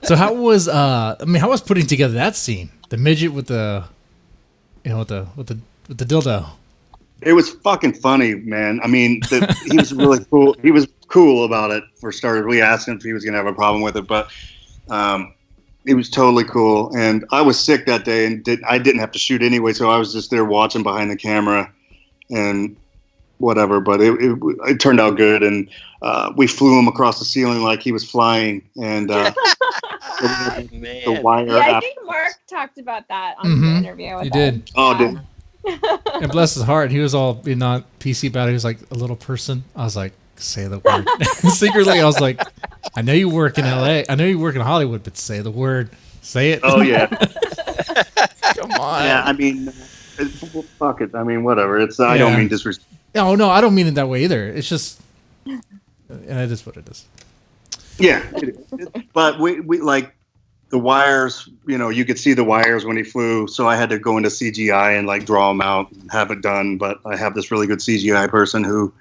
So how was how was putting together that scene? The midget with the, with the dildo. It was fucking funny, man. I mean, he was really cool. He was cool about it for starters. We asked him if he was going to have a problem with it, but he was totally cool. And I was sick that day, and I didn't have to shoot anyway, so I was just there watching behind the camera and whatever. But it turned out good, and we flew him across the ceiling like he was flying. And the wire. Yeah, I think Mark talked about that on the interview. With he did. Oh, dude. And bless his heart, he was all not PC about it. He was like a little person. I was like, say the word. Secretly, I was like, I know you work in LA. I know you work in Hollywood, but say the word. Say it. Oh, yeah. Come on. Yeah, I mean, fuck it. I mean, whatever. I don't mean disrespect. Oh, no, I don't mean it that way either. It's just, and it is what it is. Yeah. But we like, the wires, you could see the wires when he flew, so I had to go into CGI and like draw them out and have it done. But I have this really good CGI person who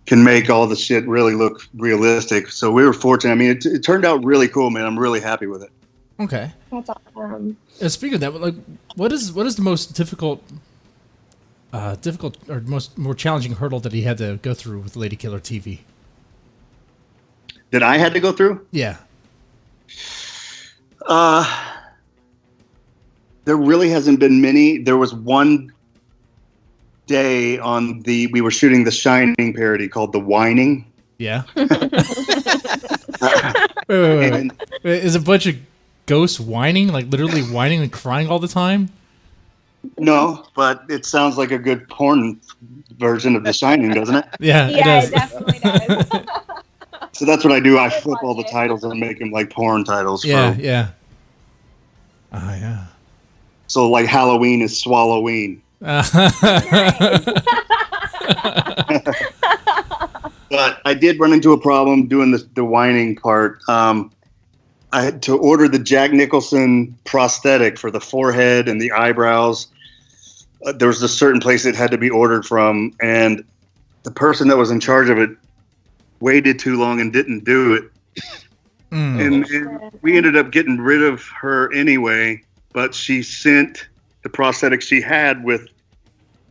can make all the shit really look realistic. So we were fortunate. I mean, it turned out really cool, man. I'm really happy with it. Okay. That's awesome. Speaking of that, like, what is the most difficult or more challenging hurdle that he had to go through with LadyKillerTV? That I had to go through? Yeah. There really hasn't been many. There was one day we were shooting the Shining parody called The Whining. Yeah. Wait. Is a bunch of ghosts whining, like literally whining and crying all the time? No, but it sounds like a good porn version of The Shining, doesn't it? Yeah, it does. It definitely does. So that's what I do. I flip all the titles and make them like porn titles. Yeah. Yeah. So like Halloween is Swalloween. But I did run into a problem doing the whining part. I had to order the Jack Nicholson prosthetic for the forehead and the eyebrows. There was a certain place it had to be ordered from, and the person that was in charge of it waited too long and didn't do it. And we ended up getting rid of her anyway, but she sent the prosthetics she had with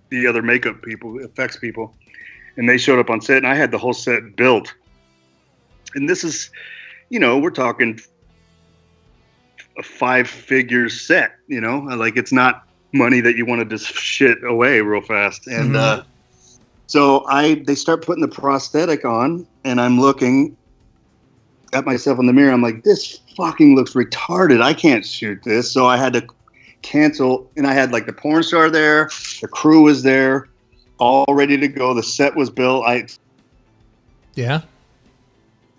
the other makeup people, effects people, and they showed up on set, and I had the whole set built. And this is, we're talking a 5-figure set, like it's not money that you want to just shit away real fast. And So they start putting the prosthetic on, and I'm looking at myself in the mirror. I'm like, this fucking looks retarded. I can't shoot this. So I had to cancel, and I had like the porn star there, the crew was there, all ready to go. The set was built.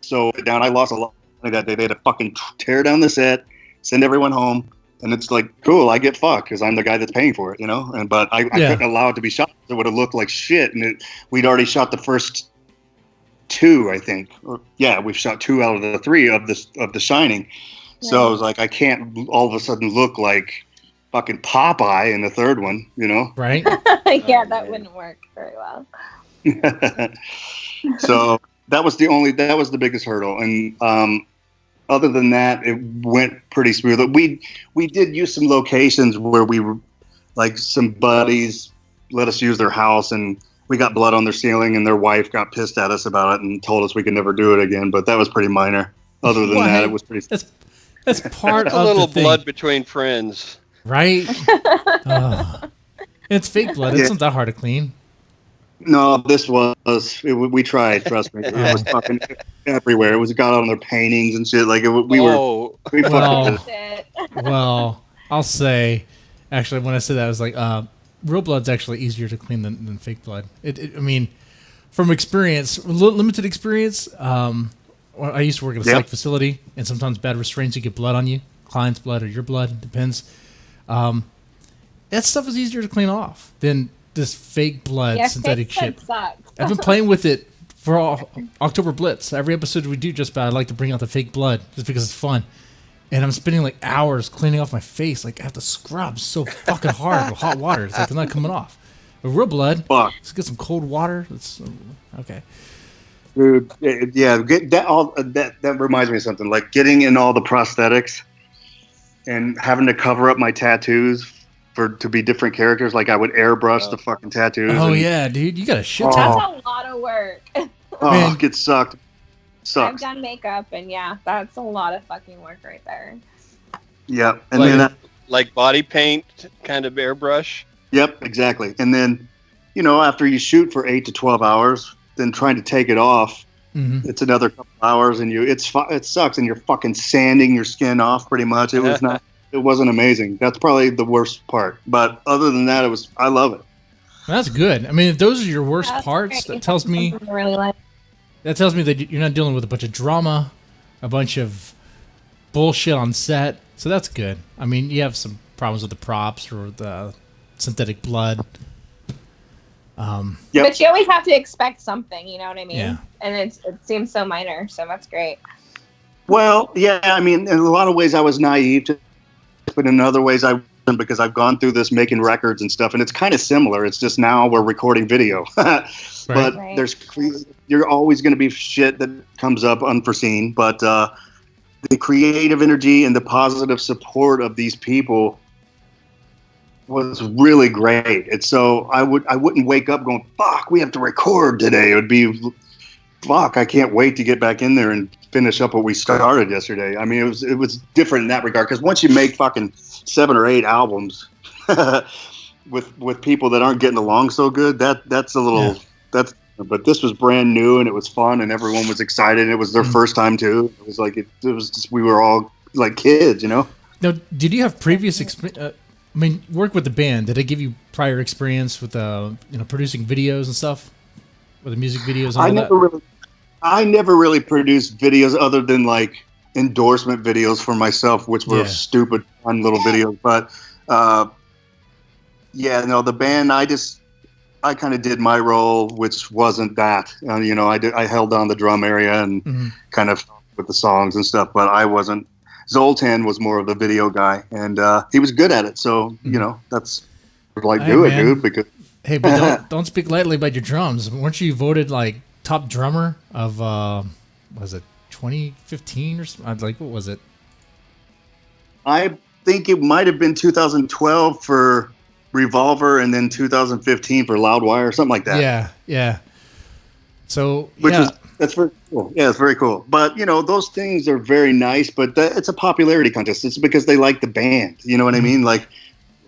So down, I lost a lot that day. They had to fucking tear down the set, send everyone home. And it's like, cool, I get fucked because I'm the guy that's paying for it, you know? But I couldn't allow it to be shot. It would have looked like shit. And we'd already shot the first 2, I think. We've shot 2 out of the 3 of The Shining. Yeah. So I was like, I can't all of a sudden look like fucking Popeye in the 3rd one, you know? Right? Yeah, that wouldn't work very well. So that was the biggest hurdle. And other than that, it went pretty smooth. We did use some locations where we were, like, some buddies let us use their house, and we got blood on their ceiling, and their wife got pissed at us about it and told us we could never do it again. But that was pretty minor. Other than that, it was pretty. That's part of a little the thing. Blood between friends, right? It's fake blood. It's not that hard to clean. No, this we tried. Trust me, it was fucking everywhere. It got on their paintings and shit. Like Well, I'll say, actually, when I said that, I was like, real blood's actually easier to clean than fake blood. I mean, from experience, limited experience. I used to work at a psych facility, and sometimes bad restraints, you get blood on you, client's blood or your blood, it depends. That stuff is easier to clean off than this fake blood synthetic shit. Sucks. I've been playing with it for all October Blitz. Every episode we do just about, I like to bring out the fake blood just because it's fun. And I'm spending like hours cleaning off my face. Like I have to scrub so fucking hard with hot water. It's like it's not coming off. But real blood, let's get some cold water. It's okay. Dude, get that reminds me of something. Like getting in all the prosthetics and having to cover up my tattoos to be different characters. Like I would airbrush the fucking tattoos. Oh yeah, dude, you got a shit. That's a lot of work. Oh, it sucked. Sucks. I've done makeup, and that's a lot of fucking work right there. Yep, and like, then like body paint kind of airbrush. Yep, exactly. And then, after you shoot for 8 to 12 hours, then trying to take it off, it's another couple hours, and it sucks, and you're fucking sanding your skin off pretty much. It wasn't amazing. That's probably the worst part. But other than that, I love it. That's good. I mean, if those are your worst parts, great. that tells me that you're not dealing with a bunch of drama, a bunch of bullshit on set. So that's good. I mean, you have some problems with the props or the synthetic blood. But you always have to expect something, you know what I mean? Yeah. And it seems so minor, so that's great. Well, yeah, I mean, in a lot of ways I was naive to, but in other ways I wasn't, because I've gone through this making records and stuff, and it's kind of similar. It's just now we're recording video. But you're always going to be shit that comes up unforeseen. But the creative energy and the positive support of these people was really great. And so I wouldn't wake up going, fuck, we have to record today. It would be, fuck, I can't wait to get back in there and finish up what we started yesterday. I mean, it was different in that regard, because once you make fucking 7 or 8 albums with people that aren't getting along so good, that's a little but this was brand new, and it was fun, and everyone was excited, and it was their first time too. It was like it was just, we were all like kids, Now, did you have previous experience? I mean, work with the band. Did it give you prior experience with producing videos and stuff, with the music videos? And I never really produced videos other than like endorsement videos for myself, which were stupid, fun little videos. But the band, I kind of did my role, which wasn't that. I held down the drum area and kind of with the songs and stuff, but I wasn't. Zoltan was more of the video guy, and he was good at it. So that's like, do it, dude. Because but don't speak lightly about your drums. Weren't you voted like top drummer of was it 2015 or something? Like, what was it? I think it might have been 2012 for Revolver, and then 2015 for Loudwire, or something like that. Yeah. So that's very cool. Yeah, it's very cool. But those things are very nice. But it's a popularity contest. It's because they like the band. You know what I mean? Like,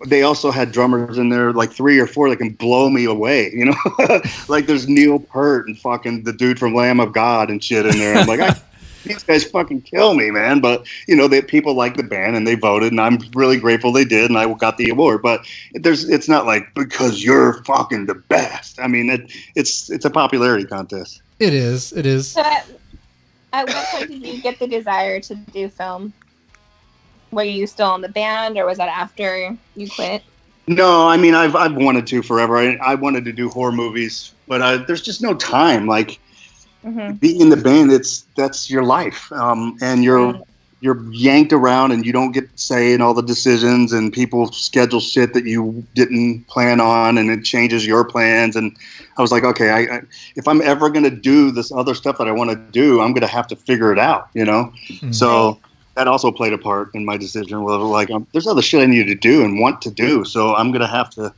they also had drummers in there, like 3 or 4 that can blow me away, you know? Like there's Neil Peart and fucking the dude from Lamb of God and shit in there. I'm like, these guys fucking kill me, man. But, you know, people like the band and they voted, and I'm really grateful they did, and I got the award. But it's not like because you're fucking the best. I mean, it's a popularity contest. It is. So at what point did you get the desire to do film? Were you still in the band, or was that after you quit? No, I mean, I've wanted to forever. I wanted to do horror movies, but there's just no time. Like being in the band, that's your life, and you're yanked around, and you don't get say in all the decisions, and people schedule shit that you didn't plan on, and it changes your plans. And I was like, okay, if I'm ever gonna do this other stuff that I want to do, I'm gonna have to figure it out, you know. So. That also played a part in my decision. Well, like, there's other shit I need to do and want to do, so I'm gonna have to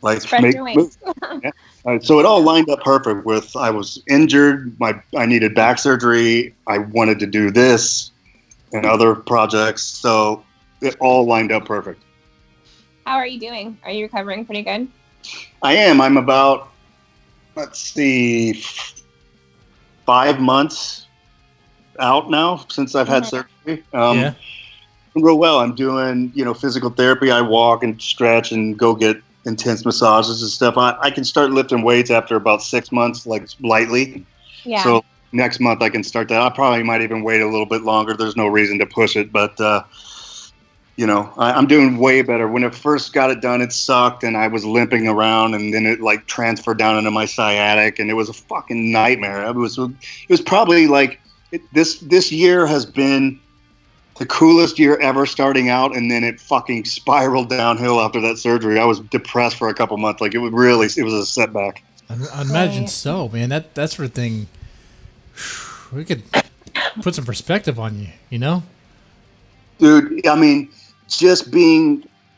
like spread your wings. Yeah. So it all lined up perfect. I was injured. I needed back surgery. I wanted to do this and other projects, so it all lined up perfect. How are you doing? Are you recovering pretty good? I am. I'm about 5 months out now since I've had surgery. Real well. I'm doing, physical therapy. I walk and stretch and go get intense massages and stuff. I can start lifting weights after about 6 months, like lightly. Yeah. So next month I can start that. I probably might even wait a little bit longer. There's no reason to push it, but I'm doing way better. When I first got it done, it sucked and I was limping around, and then it like transferred down into my sciatic, and it was a fucking nightmare. It was probably like this year has been the coolest year ever starting out, and then it fucking spiraled downhill after that surgery. I was depressed for a couple months. Like it was a setback. I imagine so, man. That sort of thing, we could put some perspective on you, you know? Dude, I mean,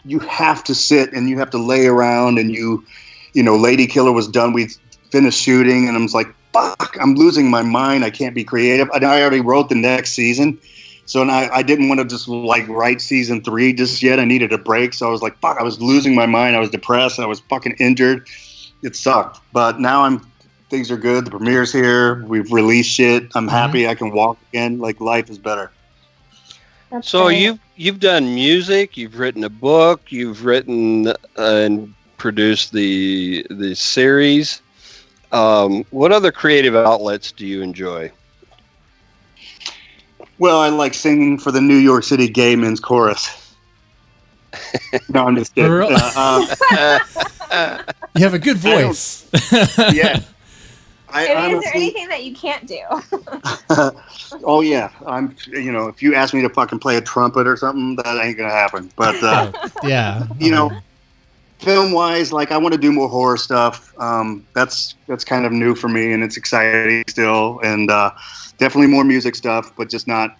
you have to sit and you have to lay around, and Lady Killer was done. We finished shooting, and I was like, fuck, I'm losing my mind. I can't be creative. I already wrote the next season. So I didn't want to just like write season 3 just yet. I needed a break. So I was like, fuck, I was losing my mind. I was depressed. I was fucking injured. It sucked. But now things are good. The premiere's here. We've released shit. I'm happy I can walk again. Like life is better. That's so great. you've done music, you've written a book, you've written and produced the series. What other creative outlets do you enjoy? Well, I like singing for the New York City Gay Men's Chorus. No, I'm just kidding. You have a good voice. Yeah. Is there anything that you can't do? Oh yeah, if you ask me to fucking play a trumpet or something, that ain't gonna happen. But yeah, film wise, like I want to do more horror stuff. That's kind of new for me, and it's exciting still, and definitely more music stuff, but just not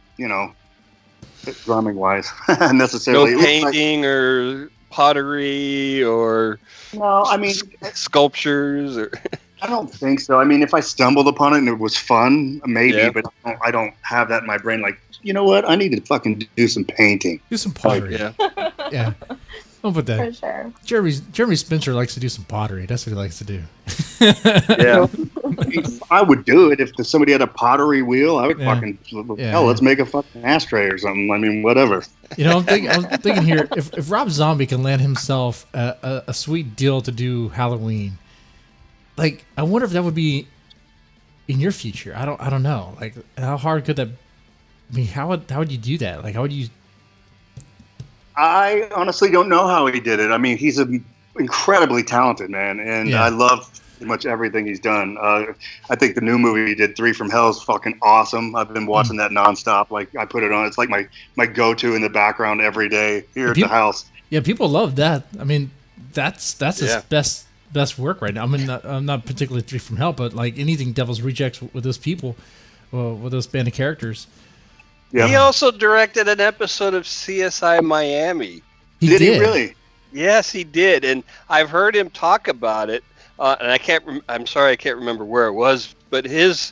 drumming wise necessarily. No painting or pottery or no, I mean sculptures or. I don't think so. I mean, if I stumbled upon it and it was fun, maybe, but I don't have that in my brain. Like, you know what? I need to fucking do some painting. Do some pottery. Yeah. Don't put that. For sure. Jeremy Spencer likes to do some pottery. That's what he likes to do. Yeah. I would do it if somebody had a pottery wheel. I would fucking let's make a fucking ashtray or something. I mean, whatever. I'm thinking here, if Rob Zombie can land himself a sweet deal to do Halloween. Like, I wonder if that would be in your future. I don't know. Like, how hard could that be? How would you do that? Like, how would you? I honestly don't know how he did it. I mean, he's an incredibly talented man, and I love pretty much everything he's done. I think the new movie he did, 3 from Hell, is fucking awesome. I've been watching that nonstop. Like, I put it on. It's like my go-to in the background every day here at the house. Yeah, people love that. I mean, that's his best work right now. I mean, I'm not particularly 3 from Hell, but like anything Devil's Rejects with those people, with those band of characters. Yeah. He also directed an episode of CSI Miami. Did he really? Yes, he did, and I've heard him talk about it. And I'm sorry, I can't remember where it was, but his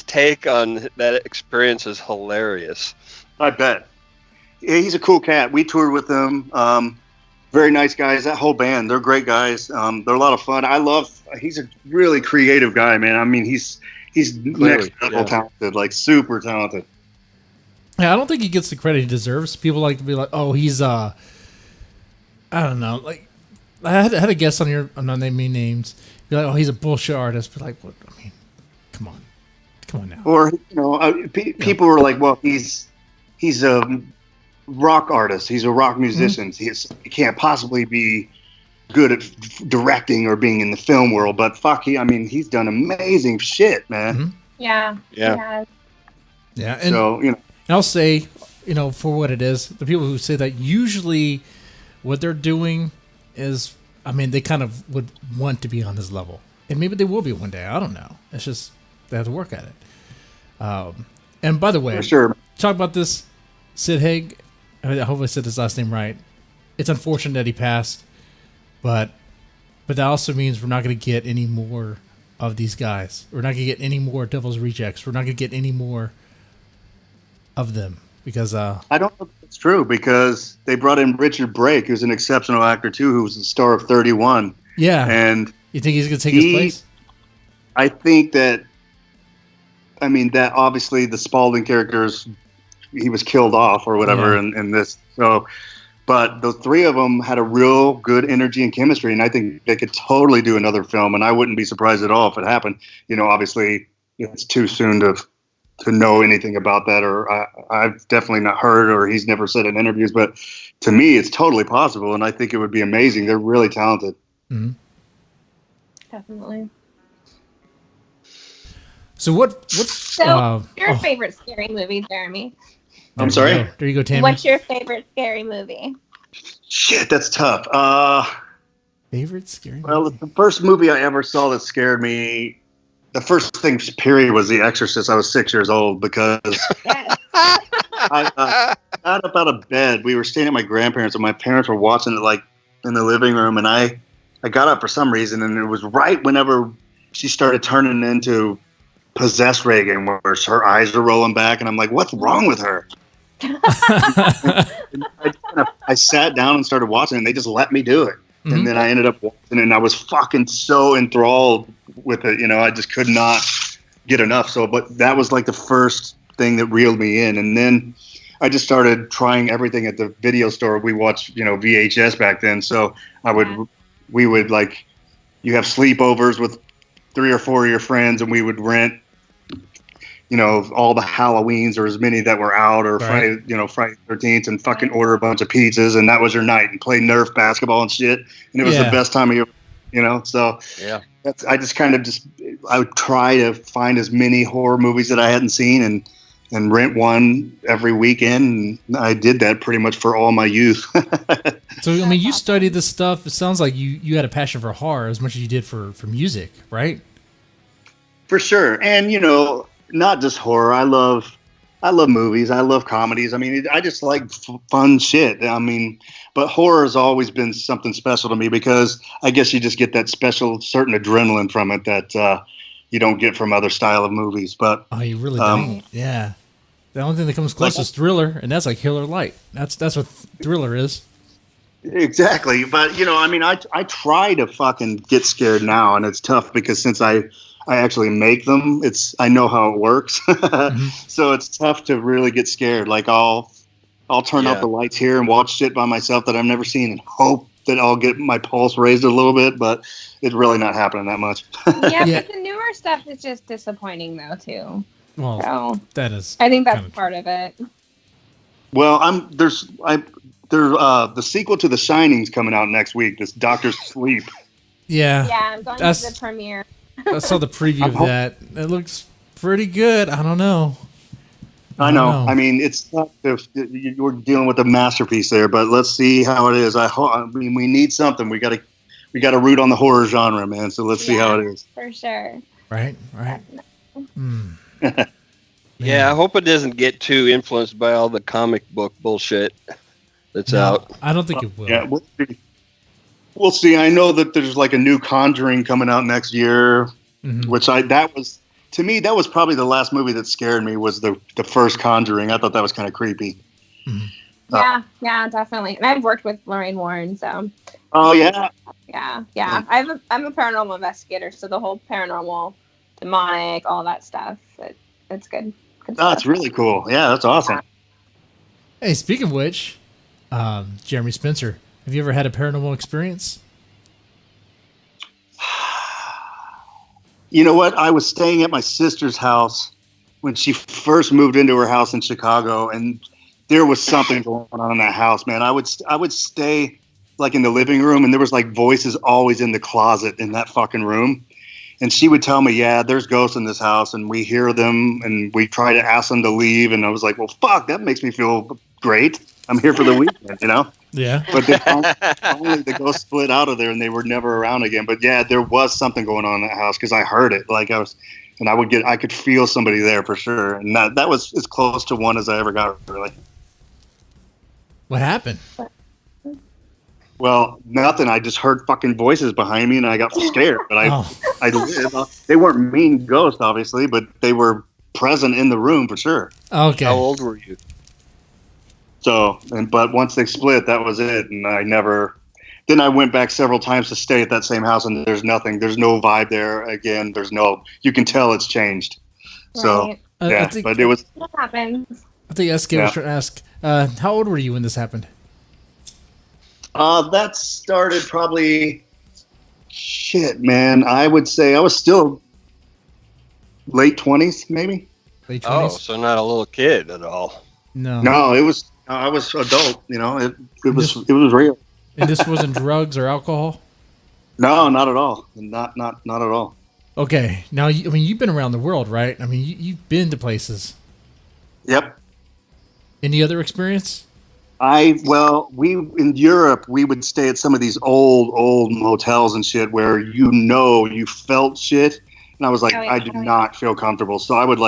take on that experience is hilarious. I bet. Yeah, he's a cool cat. We toured with him. Very nice guys. That whole band, they're great guys. They're a lot of fun. He's a really creative guy, man. I mean, he's Clearly, next level talented, like super talented. Yeah, I don't think he gets the credit he deserves. People like to be like, "Oh, he's I don't know." Like, I had a guest on here. I'm not naming names. Be like, "Oh, he's a bullshit artist." But like, what? I mean, come on now. Or people were like, "Well, he's a rock artist. He's a rock musician. Mm-hmm. He can't possibly be good at directing or being in the film world." But fuck, he's done amazing shit, man. Mm-hmm. Yeah. Yeah. Yeah, and So I'll say, for what it is, the people who say that usually what they're doing is, I mean, they kind of would want to be on his level. And maybe they will be one day. I don't know. It's just, they have to work at it. And by the way, for sure. Talk about this, Sid Haig. I hope I said his last name right. It's unfortunate that he passed, but that also means we're not going to get any more of these guys. We're not going to get any more Devil's Rejects. We're not going to get any more of them because I don't know if it's true because they brought in Richard Brake, who's an exceptional actor too, who was the star of 31. Yeah, and you think he's going to take his place? I think that. I mean, that obviously the Spaulding characters, he was killed off or whatever in this. So, but the three of them had a real good energy and chemistry, and I think they could totally do another film, and I wouldn't be surprised at all if it happened. Obviously it's too soon to know anything about that, or I've definitely not heard, or he's never said in interviews, but to me, it's totally possible, and I think it would be amazing. They're really talented. Mm-hmm. Definitely. So what's your favorite scary movie, Jeremy? I'm sorry? There you go, Tammy. What's your favorite scary movie? Shit, that's tough. Favorite scary movie? Well, the first movie I ever saw that scared me, the first thing, period, was The Exorcist. I was 6 years old because I got up out of bed. We were staying at my grandparents, and my parents were watching it like in the living room, and I got up for some reason, and it was right whenever she started turning into possessed Reagan, where her eyes are rolling back, and I'm like, what's wrong with her? I sat down and started watching, and they just let me do it. Mm-hmm. And then I ended up watching it, and I was fucking so enthralled with it. I just could not get enough. But that was like the first thing that reeled me in. And then I just started trying everything at the video store. We watched, VHS back then. So we would like, you have sleepovers with 3 or 4 of your friends, and we would rent, all the Halloweens or as many that were out, or Friday 13th, and fucking order a bunch of pizzas, and that was your night, and play Nerf basketball and shit, and it was the best time of year, So I just I would try to find as many horror movies that I hadn't seen and rent one every weekend, and I did that pretty much for all my youth. So I mean, you studied this stuff. It sounds like you had a passion for horror as much as you did for music, right? For sure, and not just horror. I love movies. I love comedies. I mean, I just like fun shit. I mean, but horror has always been something special to me because I guess you just get that special certain adrenaline from it that you don't get from other style of movies. But you really don't. Yeah, the only thing that comes close is Thriller, and that's like Killer Light. That's what Thriller is. Exactly, but I try to fucking get scared now, and it's tough because since I actually make them, I know how it works. Mm-hmm. So it's tough to really get scared. Like I'll turn off the lights here and watch shit by myself that I've never seen and hope that I'll get my pulse raised a little bit, but it's really not happening that much. Yeah, but the newer stuff is just disappointing though too. Well, so, that is. I think that's part of it. Well, there's the sequel to The Shining's coming out next week. This Doctor Sleep. Yeah. Yeah, I'm going to the premiere. I saw the preview of that. It looks pretty good. I don't know. I know. I mean, it's tough if you're dealing with a masterpiece there, but let's see how it is. I mean, we need something. We got to root on the horror genre, man. So let's see how it is. For sure. Right. Yeah, I hope it doesn't get too influenced by all the comic book bullshit that's out. I don't think it will. Yeah, we'll see. I know that there's like a new Conjuring coming out next year, which to me, that was probably the last movie that scared me was the first Conjuring. I thought that was kind of creepy. Yeah, definitely. And I've worked with Lorraine Warren, so. Oh yeah. Yeah. I'm a paranormal investigator, so the whole paranormal, demonic, all that stuff. It's good. Oh, it's really cool. Yeah, that's awesome. Hey, speaking of which, Jeremy Spencer, have you ever had a paranormal experience? You know what? I was staying at my sister's house when she first moved into her house in Chicago, and there was something going on in that house, man. I would stay like in the living room, and there was like voices always in the closet in that fucking room. And she would tell me, yeah, there's ghosts in this house, and we hear them, and we try to ask them to leave. And I was like, well, fuck, that makes me feel great. I'm here for the weekend, you know? Yeah. But they finally the ghosts split out of there, and they were never around again. But yeah, there was something going on in that house because I heard it. Like I could feel somebody there for sure. And that was as close to one as I ever got, really. What happened? Well, nothing. I just heard fucking voices behind me, and I got scared. But I lived. They weren't mean ghosts, obviously, but they were present in the room for sure. Okay. How old were you? So, but once they split, that was it. And then I went back several times to stay at that same house, and there's nothing. There's no vibe there again. You can tell it's changed. So, Right. yeah, but it was. What happens? I think SK was trying to ask, how old were you when this happened? That started probably, shit, man. I would say I was still late 20s, maybe. Late 20s? Oh, so not a little kid at all. No. No, I was adult. You know, it was real. And this wasn't drugs or alcohol? No, not at all. Not at all. Okay. Now, you've been around the world, right? I mean, you've been to places. Yep. Any other experience? In Europe, we would stay at some of these old motels and shit where you felt shit. And I was like, I did not feel comfortable. So I would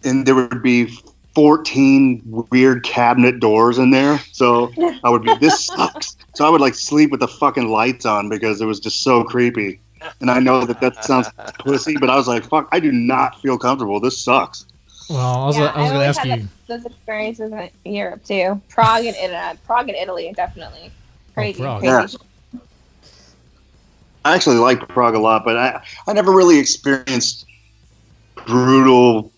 and there would be 14 weird cabinet doors in there. So I would be, this sucks. So I would sleep with the fucking lights on because it was just so creepy. And I know that sounds pussy, but I was like, fuck, I do not feel comfortable. This sucks. Well, I was going to ask you. Those experiences in Europe too. Prague and Italy, definitely. Crazy. Prague. Crazy. Yeah. I actually like Prague a lot, but I never really experienced brutal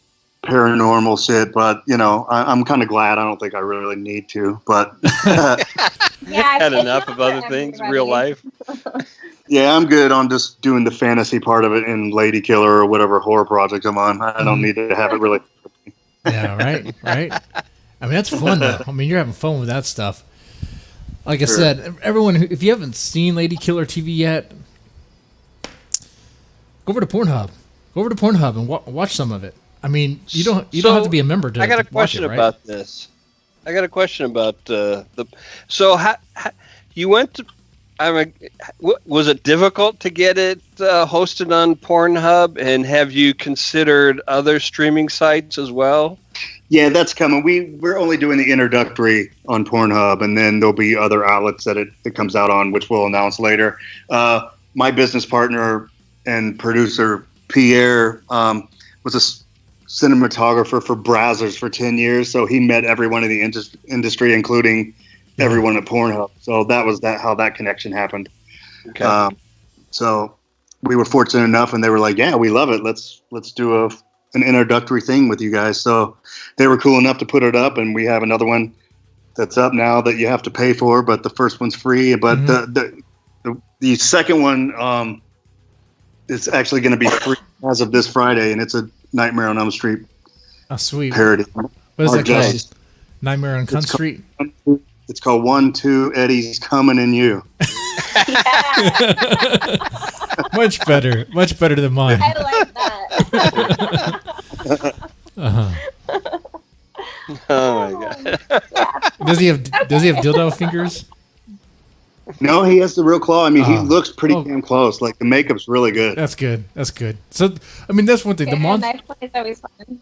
paranormal shit. But I'm kind of glad. I don't think I really need to. But had enough of other things, real life. Yeah, I'm good on just doing the fantasy part of it in Lady Killer or whatever horror project I'm on. I don't need to have it really. Yeah, right. I mean, that's fun, though. I mean, you're having fun with that stuff. Like I said, everyone, if you haven't seen Lady Killer TV yet, go over to PornHUB. Go over to PornHUB and watch some of it. I mean, you don't have to be a member to. I got a question about this. I got a question about So, how you went to? Was it difficult to get it hosted on PornHUB, and have you considered other streaming sites as well? Yeah, that's coming. We're only doing the introductory on PornHUB, and then there'll be other outlets that it comes out on, which we'll announce later. My business partner and producer, Pierre, was a cinematographer for Brazzers for 10 years, so he met everyone in the industry, including everyone at PornHUB. So that was how that connection happened. Okay. So we were fortunate enough, and they were like, "Yeah, we love it. Let's do an introductory thing with you guys." So they were cool enough to put it up, and we have another one that's up now that you have to pay for, but the first one's free. But the second one is actually going to be free as of this Friday, and it's a Nightmare on Elm Street sweet parody. What is that called? Nightmare on Elm Street? It's called 1, 2, Eddie's Coming in You. Much better than mine. I like that. Oh my god! Does he have dildo fingers? No, he has the real claw. I mean, he looks pretty damn close. The makeup's really good. That's good. So, I mean, that's one thing. The knife play is always fun.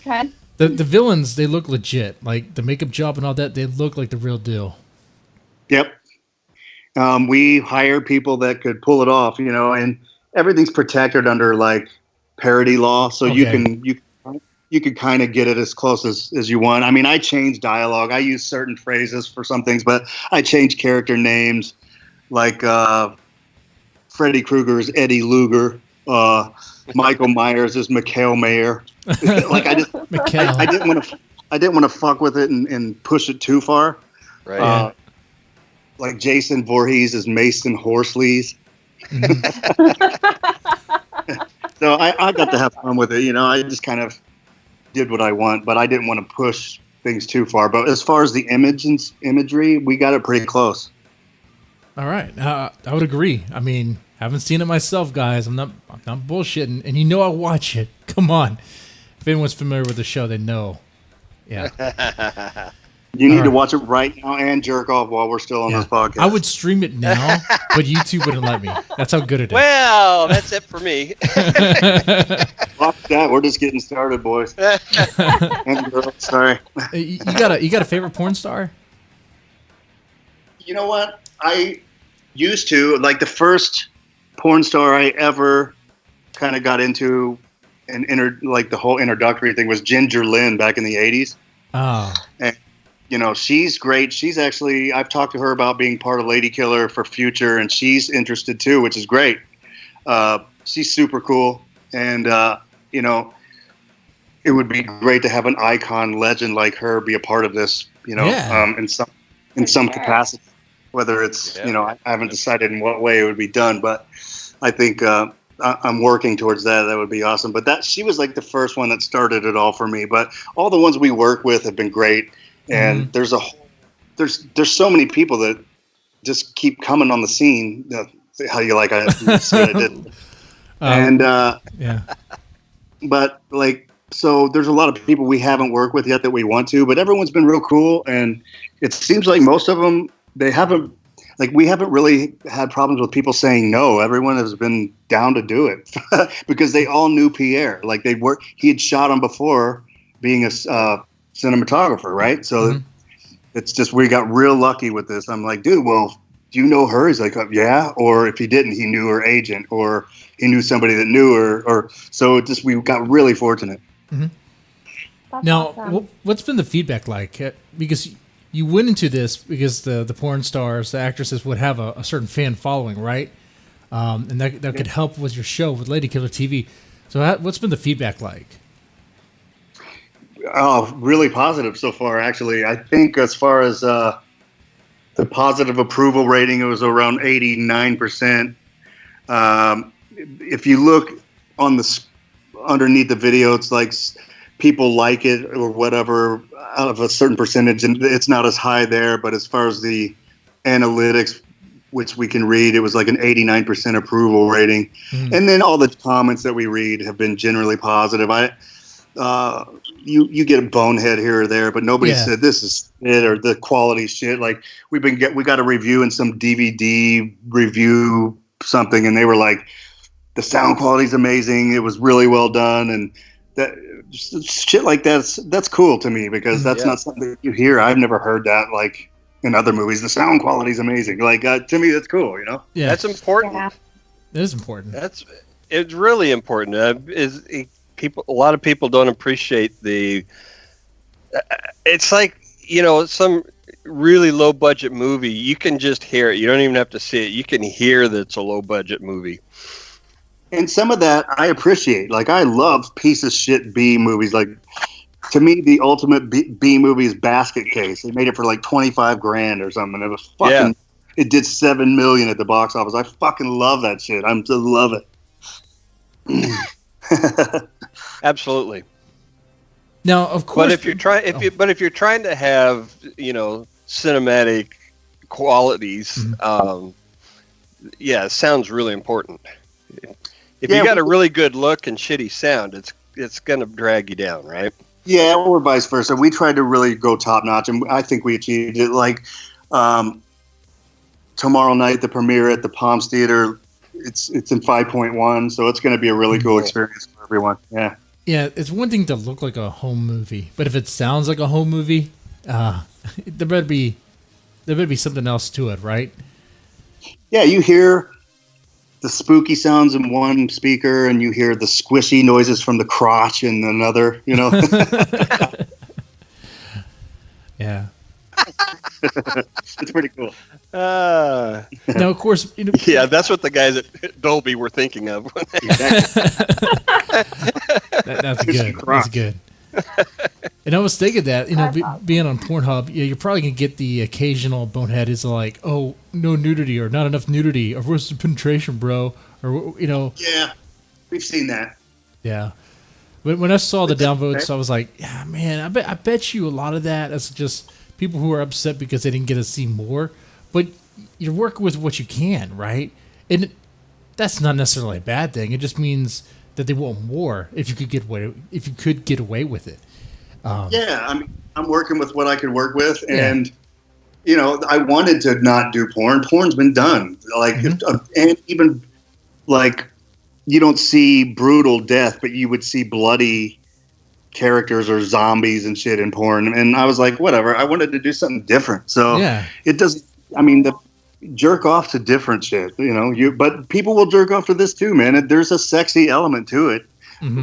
Go ahead. The villains, they look legit. Like the makeup job and all that, they look like the real deal. Yep. We hire people that could pull it off, and everything's protected under parody law, so you you could kind of get it as close as you want. I mean, I change dialogue. I use certain phrases for some things, but I change character names, like Freddy Krueger is Eddie Luger. Michael Myers is Mikhail Mayer. Like I didn't want to fuck with it and push it too far. Right. Like Jason Voorhees is Mason Horsleys. So I got to have fun with it. You know, I just kind of did what I want, but I didn't want to push things too far. But as far as the imagery, we got it pretty close. All right. I would agree. I mean, haven't seen it myself, guys. I'm not bullshitting. And you know I watch it. Come on. If anyone's familiar with the show, they know. Yeah. You need to watch it right now and jerk off while we're still on this podcast. I would stream it now, but YouTube wouldn't let me. That's how good it is. Well, that's it for me. Fuck that. We're just getting started, boys. And girls, sorry. You got a favorite porn star? You know what? I used to, like, the first porn star I ever kind of got into and like the whole introductory thing was Ginger Lynn back in the 80s. Oh. And, you know, she's great. She's actually, I've talked to her about being part of Lady Killer for future, and she's interested too, which is great. She's super cool. And, you know, it would be great to have an icon legend like her be a part of this, you know, in some capacity. Whether it's, you know, I haven't decided in what way it would be done, but I think I'm working towards that. That would be awesome. But she was like the first one that started it all for me. But all the ones we work with have been great. And there's so many people that just keep coming on the scene. How you like I said I did. And but like, so there's a lot of people we haven't worked with yet that we want to, but everyone's been real cool. And it seems like most of them, we haven't really had problems with people saying no. Everyone has been down to do it because they all knew Pierre. Like he had shot him before being a cinematographer, right? So it's just, we got real lucky with this. I'm like, dude, well, do you know her? He's like, yeah. Or if he didn't, he knew her agent, or he knew somebody that knew her, or so it just, we got really fortunate. Now, awesome. what's been the feedback like? Because you went into this because the porn stars, the actresses would have a certain fan following, right? And that could help with your show with LadyKillerTV. So what's been the feedback like? Oh, really positive so far, actually. I think as far as the positive approval rating, it was around 89%. If you look on underneath the video, it's like people like it or whatever out of a certain percentage, and it's not as high there. But as far as the analytics, which we can read, it was like an 89% approval rating. And then all the comments that we read have been generally positive. You get a bonehead here or there, but nobody said this is it or the quality shit. Like we got a review in some DVD review something, and they were like, the sound quality is amazing. It was really well done, and that shit like that's cool to me because that's not something that you hear. I've never heard that like in other movies. The sound quality is amazing. Like to me, that's cool. You know? Yeah, that's important. Yeah. It is important. It's really important. A lot of people don't appreciate it's like, you know, some really low budget movie, you can just hear it. You don't even have to see it. You can hear that it's a low budget movie. And some of that I appreciate. Like I love piece of shit B movies. Like to me, the ultimate B movie is Basket Case. They made it for like $25,000 or something. It was fucking. It did $7 million at the box office. I fucking love that shit. I just love it. Absolutely. Now, of course, but if you're trying to have, you know, cinematic qualities, it sounds really important. If you got a really good look and shitty sound, it's going to drag you down, right? Yeah, or vice versa. We tried to really go top notch, and I think we achieved it. Like tomorrow night, the premiere at the Palms Theater, it's in 5.1, so it's going to be a really cool experience for everyone. Yeah. Yeah, it's one thing to look like a home movie, but if it sounds like a home movie, there better be something else to it, right? Yeah, you hear the spooky sounds in one speaker and you hear the squishy noises from the crotch in another, you know. Yeah. It's pretty cool. Now, of course, yeah, that's what the guys at Dolby were thinking of. That's good. That's good. And I was thinking that, being on PornHUB, you're probably going to get the occasional bonehead is like, oh, no nudity or not enough nudity or where's the penetration, bro? Or, Yeah, we've seen that. Yeah. When I saw the downvotes, I was like, yeah, man, I bet you a lot of that is just people who are upset because they didn't get to see more. But you're working with what you can, right? And that's not necessarily a bad thing. It just means that they want more if you could get away with it. Yeah, I mean, I'm working with what I could work with, and I wanted to not do porn. Porn's been done, and even like you don't see brutal death, but you would see bloody characters or zombies and shit in porn. And I was like, whatever. I wanted to do something different. So it doesn't. I mean, the jerk off to different shit, but people will jerk off to this too, man. There's a sexy element to it,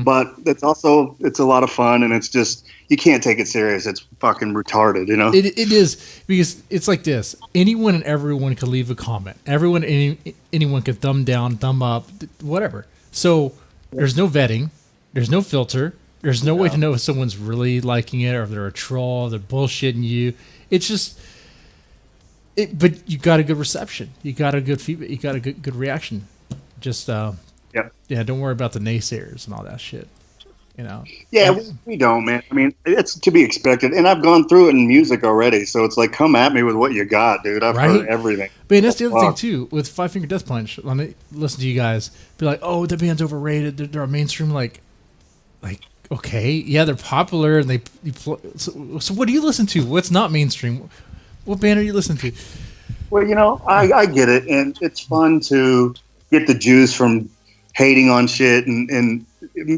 but it's a lot of fun, and it's just, you can't take it serious. It's fucking retarded, It is, because it's like this. Anyone and everyone can leave a comment. Anyone can thumb down, thumb up, whatever. So there's no vetting. There's no filter. There's no way to know if someone's really liking it or if they're a troll, they're bullshitting you. It's just... but you got a good reception. You got a good feedback. You got a good reaction. Just don't worry about the naysayers and all that shit. Yeah, we don't, man. I mean, it's to be expected, and I've gone through it in music already. So it's like, come at me with what you got, dude. I've heard everything. But that's the other thing too with Five Finger Death Punch. When I listen to you guys, be like, "Oh, the band's overrated. They're a mainstream." Like, okay, yeah, they're popular, and so what do you listen to? What's not mainstream? What band are you listening to? Well, I get it, and it's fun to get the juice from hating on shit, and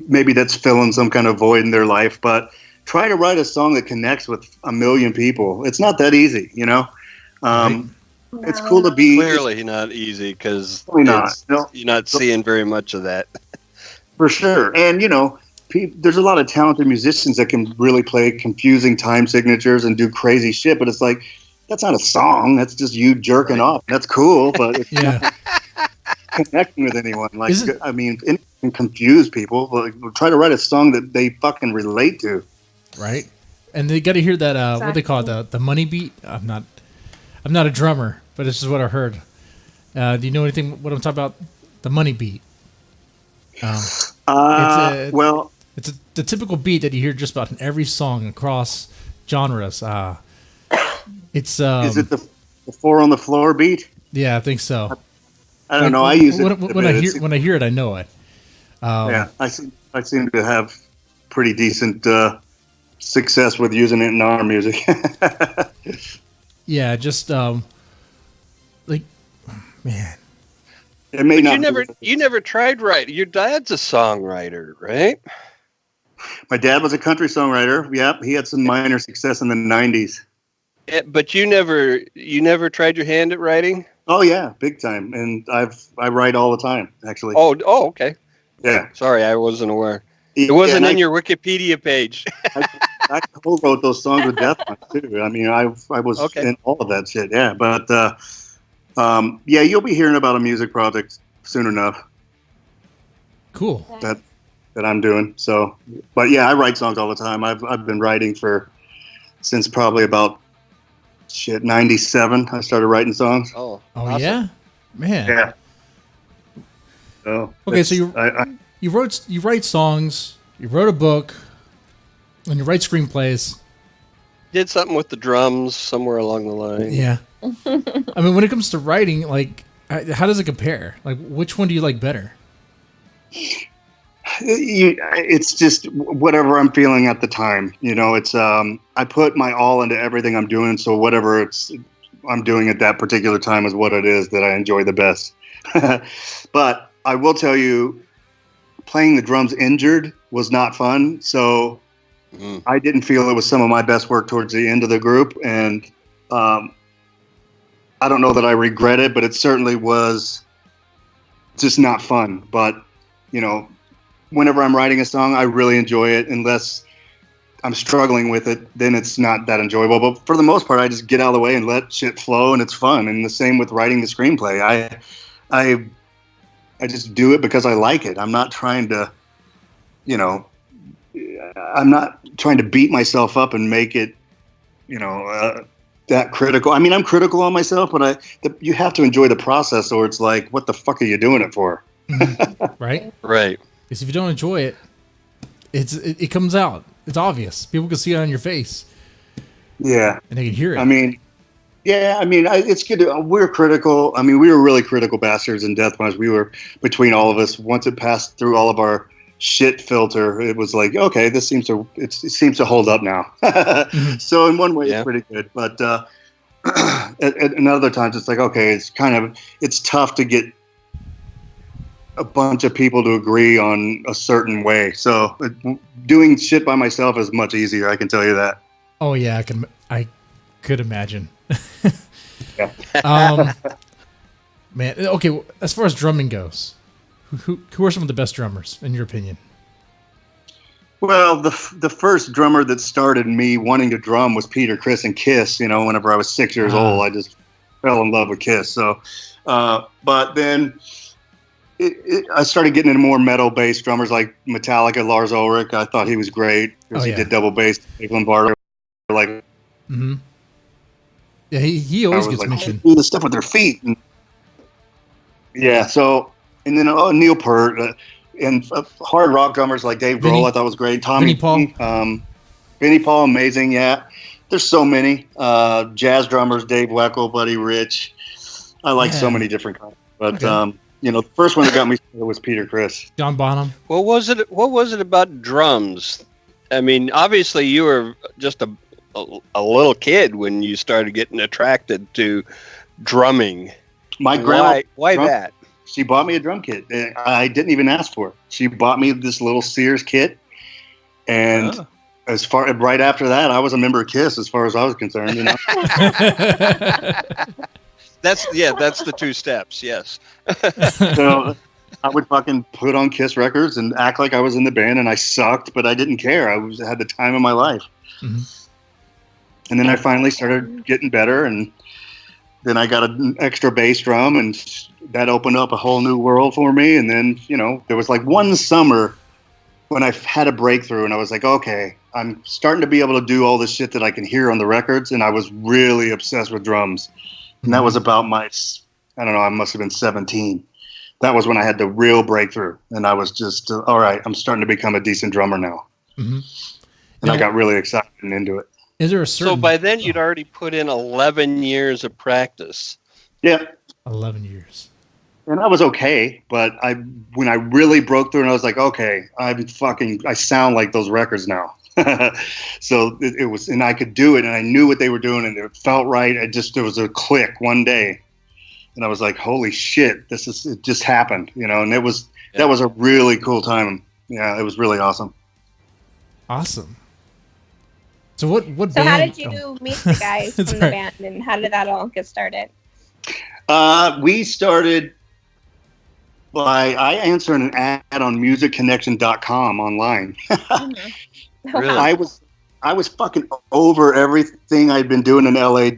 maybe that's filling some kind of void in their life. But try to write a song that connects with a million people. It's not that easy, It's cool to be... Clearly not easy, because you're not seeing very much of that. For sure. And, there's a lot of talented musicians that can really play confusing time signatures and do crazy shit, but it's like, that's not a song. That's just you jerking off. That's cool, but it's not connecting with anyone. Like, it can confuse people. Like, try to write a song that they fucking relate to. Right. And they got to hear that, what they call it, the money beat. I'm not a drummer, but this is what I heard. Do you know anything what I'm talking about? The money beat. It's the typical beat that you hear just about in every song across genres. Is it the 4 on the floor beat? Yeah, I think so. I don't know. I use it when I hear it. I know it. I seem to have pretty decent success with using it in our music. Yeah, just man. It may not. You never tried writing. Your dad's a songwriter, right? My dad was a country songwriter. Yep, he had some minor success in the '90s. But you never tried your hand at writing? Oh yeah, big time. And I write all the time, actually. Oh, okay. Yeah. Sorry, I wasn't aware. It wasn't in your Wikipedia page. I co-wrote those songs with Death Punch too. I mean, I was in all of that shit. Yeah, but you'll be hearing about a music project soon enough. Cool. That I'm doing. So, but yeah, I write songs all the time. I've been writing since probably about 97. I started writing songs. Oh, awesome. Yeah, man. Yeah. So okay, so you write songs, you wrote a book, and you write screenplays. Did something with the drums somewhere along the line. Yeah. I mean, when it comes to writing, like, how does it compare? Like, which one do you like better? It's just whatever I'm feeling at the time. It's I put my all into everything I'm doing, so whatever I'm doing at that particular time is what it is that I enjoy the best. But I will tell you, playing the drums injured was not fun, so I didn't feel it was some of my best work towards the end of the group, and I don't know that I regret it, but it certainly was just not fun. But, whenever I'm writing a song, I really enjoy it. Unless I'm struggling with it, then it's not that enjoyable. But for the most part, I just get out of the way and let shit flow, and it's fun. And the same with writing the screenplay. I just do it because I like it. I'm not trying to, I'm not trying to beat myself up and make it, that critical. I mean, I'm critical on myself, but you have to enjoy the process, or it's like, what the fuck are you doing it for? Right? Right. Because if you don't enjoy it, it comes out. It's obvious. People can see it on your face. Yeah. And they can hear it. I mean, it's good. We're critical. I mean, we were really critical bastards in Death Punch. We were, between all of us, once it passed through all of our shit filter, it was like, okay, it seems to hold up now. So in one way, it's pretty good. But at other times, it's like, okay, it's tough to get a bunch of people to agree on a certain way. So doing shit by myself is much easier. I can tell you that. Oh yeah, I could imagine. Yeah. Man, okay. As far as drumming goes, who are some of the best drummers in your opinion? Well, the first drummer that started me wanting to drum was Peter Criss and Kiss. Whenever I was 6 years old, I just fell in love with Kiss. So, but then I started getting into more metal-based drummers like Metallica, Lars Ulrich. I thought he was great because he did double bass. Cleveland Barter, Mm-hmm. Yeah, he always gets mentioned. Do the stuff with their feet. Yeah. So, and then Neil Peart and hard rock drummers like Dave Grohl, I thought was great. Tommy Vinnie Paul. Vinnie Paul, amazing. Yeah. There's so many jazz drummers: Dave Weckl, Buddy Rich. I like so many different kinds. But the first one that got me started was Peter Criss. John Bonham. What was it about drums? I mean, obviously you were just a little kid when you started getting attracted to drumming. My grandma. Why that? She bought me a drum kit. I didn't even ask for it. She bought me this little Sears kit, and right after that, I was a member of Kiss as far as I was concerned. That's the two steps. Yes. So I would fucking put on Kiss records and act like I was in the band, and I sucked, but I didn't care. I had the time of my life. Mm-hmm. And then I finally started getting better, and then I got an extra bass drum, and that opened up a whole new world for me. And then, there was like one summer when I had a breakthrough, and I was like, okay, I'm starting to be able to do all this shit that I can hear on the records, and I was really obsessed with drums. And that was about I must have been 17. That was when I had the real breakthrough, and I was just, all right, I'm starting to become a decent drummer now. Mm-hmm. And I got really excited and into it. Is there a certain... So by then you'd already put in 11 years of practice. Yeah. 11 years. And I was okay, but when I really broke through and I was like, okay, I sound like those records now. So it was, and I could do it, and I knew what they were doing, and it felt right. There was a click one day, and I was like, holy shit, it just happened, and that was a really cool time. Yeah, it was really awesome. Awesome. So what band? So how did you meet the guys from the band, and how did that all get started? We started I answered an ad on musicconnection.com online. Mm-hmm. Really? I was fucking over everything I'd been doing in LA,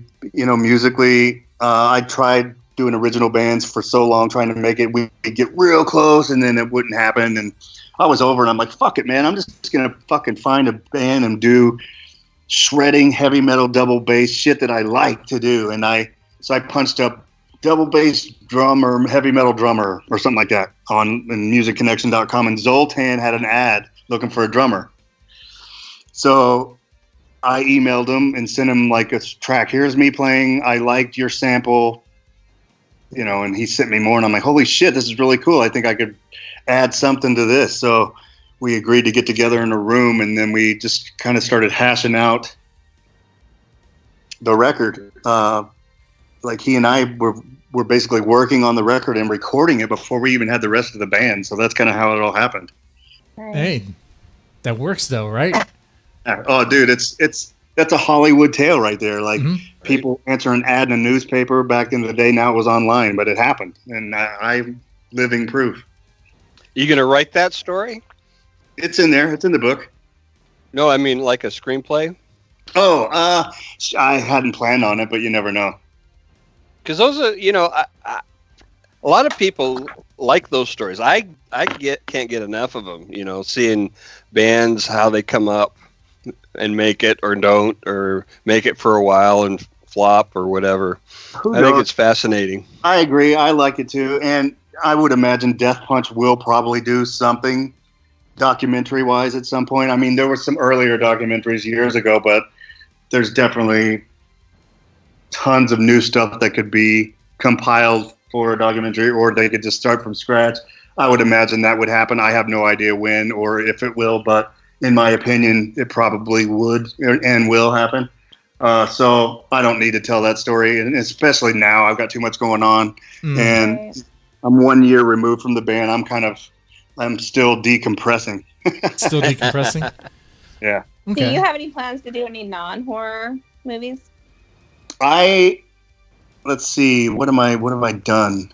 musically. I tried doing original bands for so long, trying to make it. We'd get real close, and then it wouldn't happen. And I was over, and I'm like, fuck it, man. I'm just going to fucking find a band and do shredding, heavy metal, double bass shit that I like to do. And so I punched up double bass drummer, heavy metal drummer, or something like that in musicconnection.com. And Zoltan had an ad looking for a drummer. So I emailed him and sent him like a track. Here's me playing. I liked your sample, and he sent me more. And I'm like, holy shit, this is really cool. I think I could add something to this. So we agreed to get together in a room, and then we just kind of started hashing out the record. Like he and I were basically working on the record and recording it before we even had the rest of the band. So that's kind of how it all happened. Hey, that works though, right? Oh, dude, that's a Hollywood tale right there. Like people answer an ad in a newspaper back in the day. Now it was online, but it happened, and living proof. You gonna write that story? It's in there. It's in the book. No, I mean like a screenplay. Oh, I hadn't planned on it, but you never know. Because those are, a lot of people like those stories. I can't get enough of them. Seeing bands, how they come up and make it or don't, or make it for a while and flop or whatever. I think it's fascinating. I agree. I like it too. And I would imagine Death Punch will probably do something documentary-wise at some point. I mean, there were some earlier documentaries years ago, but there's definitely tons of new stuff that could be compiled for a documentary, or they could just start from scratch. I would imagine that would happen. I have no idea when or if it will, but in my opinion, it probably would and will happen. So I don't need to tell that story, and especially now I've got too much going on, and I'm 1 year removed from the band. I'm still decompressing. Still decompressing? Yeah. Okay. Do you have any plans to do any non-horror movies? Let's see. What have I done?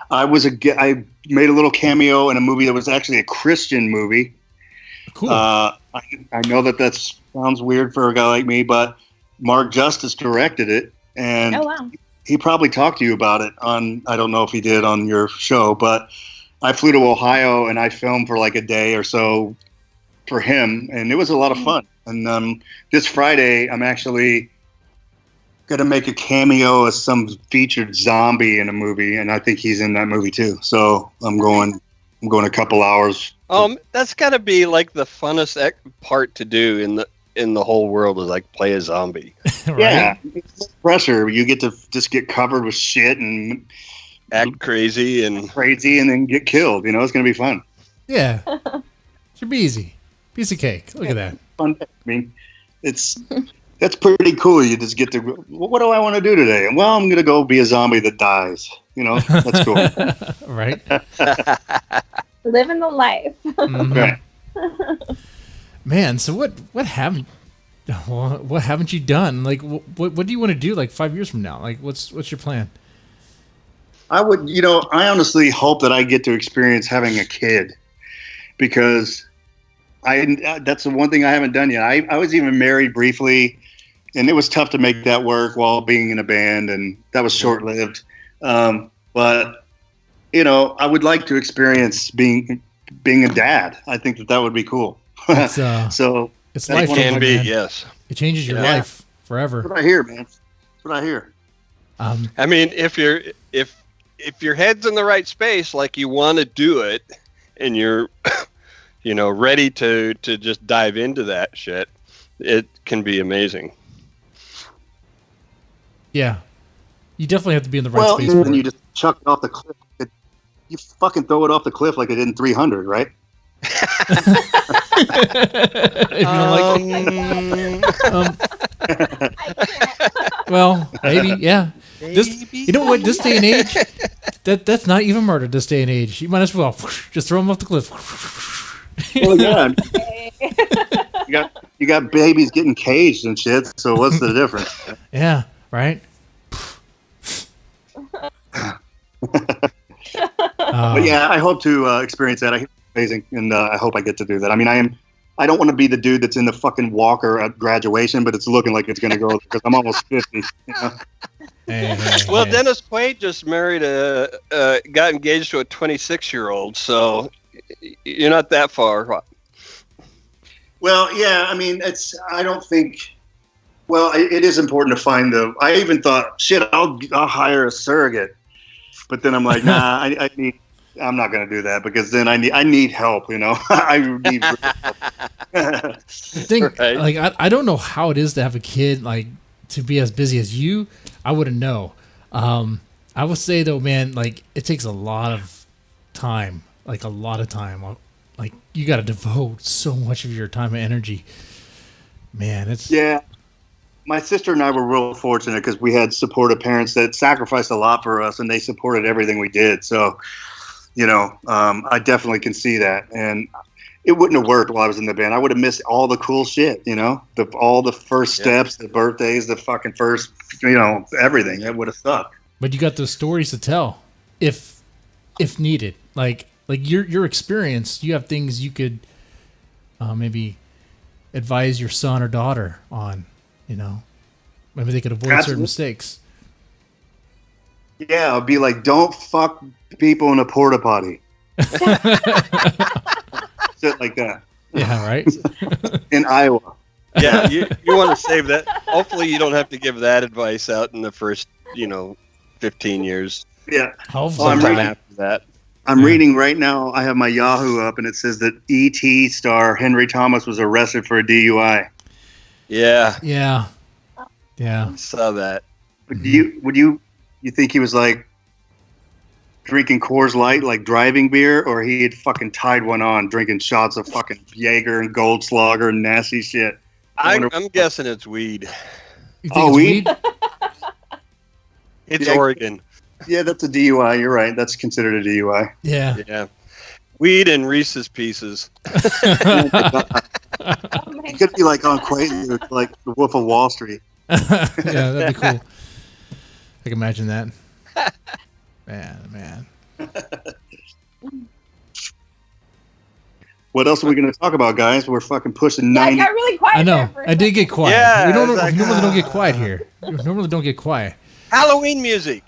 I made a little cameo in a movie that was actually a Christian movie. Cool. I know that sounds weird for a guy like me, but Mark Justice directed it, and he probably talked to you about it I don't know if he did on your show, but I flew to Ohio and I filmed for like a day or so for him, and it was a lot of fun. And this Friday, I'm actually going to make a cameo as some featured zombie in a movie, and I think he's in that movie too. So I'm going a couple hours. That's got to be like the funnest part to do in the whole world, is like play a zombie. Right? Yeah, it's pressure. You get to just get covered with shit and act crazy and then get killed. It's going to be fun. Yeah, should be easy. Piece of cake. Look at that. Fun. I mean, that's pretty cool. You just get to, what do I want to do today? Well, I'm going to go be a zombie that dies. That's cool. Right. Living the life. Mm-hmm. Right. Man, so what haven't you done? Like, what do you want to do like 5 years from now? Like, what's your plan? I would, I honestly hope that I get to experience having a kid, because that's the one thing I haven't done yet. I was even married briefly, and it was tough to make that work while being in a band, and that was short-lived. But I would like to experience being a dad. I think that would be cool. So it's life. Can be, yes. It changes your life forever. That's what I hear, man. That's what I hear. I mean, if your head's in the right space, like you want to do it, and you're, ready to just dive into that shit, it can be amazing. Yeah, you definitely have to be in the right space. Well, you just chuck it off the cliff. You fucking throw it off the cliff like it did in 300, right? If you don't well, maybe, yeah. You know what? This day and age, that's not even murder. This day and age, you might as well just throw them off the cliff. Well, yeah. You got babies getting caged and shit. So what's the difference? Yeah. Right. But yeah, I hope to experience that. I think it's amazing, and I hope I get to do that. I mean, I don't want to be the dude that's in the fucking walker at graduation, but it's looking like it's going to go because I'm almost 50. Well, Dennis Quaid just got engaged to a 26-year-old, so you're not that far. Well, yeah, I mean, I don't think. Well, it is important to find I even thought, shit, I'll hire a surrogate, but then I'm like, nah, I'm not going to do that, because then I need help, I need help. I think, right. like, I don't know how it is to have a kid, like, to be as busy as you. I wouldn't know. I would say, though, man, like, it takes a lot of time, like, Like, you got to devote so much of your time and energy. Man, it's... Yeah. My sister and I were real fortunate because we had supportive parents that sacrificed a lot for us, and they supported everything we did. So, I definitely can see that. And it wouldn't have worked while I was in the band. I would have missed all the cool shit, all the first steps, the birthdays, the fucking first, everything. It would have sucked. But you got those stories to tell. If if needed. Like your experience, you have things you could maybe advise your son or daughter on. Maybe they could avoid certain mistakes. Yeah, I'll be like, don't fuck people in a porta potty. Shit like that. Yeah, right. In Iowa. Yeah, you want to save that. Hopefully, you don't have to give that advice out in the first 15 years. Yeah. Hopefully, sometime after that. I'm reading right now. I have my Yahoo up, and it says that E.T. star Henry Thomas was arrested for a DUI. Yeah. Yeah. I saw that. Would you think he was like drinking Coors Light, like driving beer, or he had fucking tied one on, drinking shots of fucking Jaeger and Goldschlager and nasty shit? I'm guessing it's weed. You think it's weed? It's Oregon. Yeah, that's a DUI. You're right. That's considered a DUI. Yeah. Weed and Reese's Pieces. It could be like on Quaalude, like the Wolf of Wall Street. Yeah, that'd be cool. I can imagine that. Man. What else are we going to talk about, guys? We're fucking pushing 90. I got really quiet. I know. There for a I did second. get quiet. Yeah, we normally don't get "Ah." quiet here. We normally don't get quiet. Halloween music.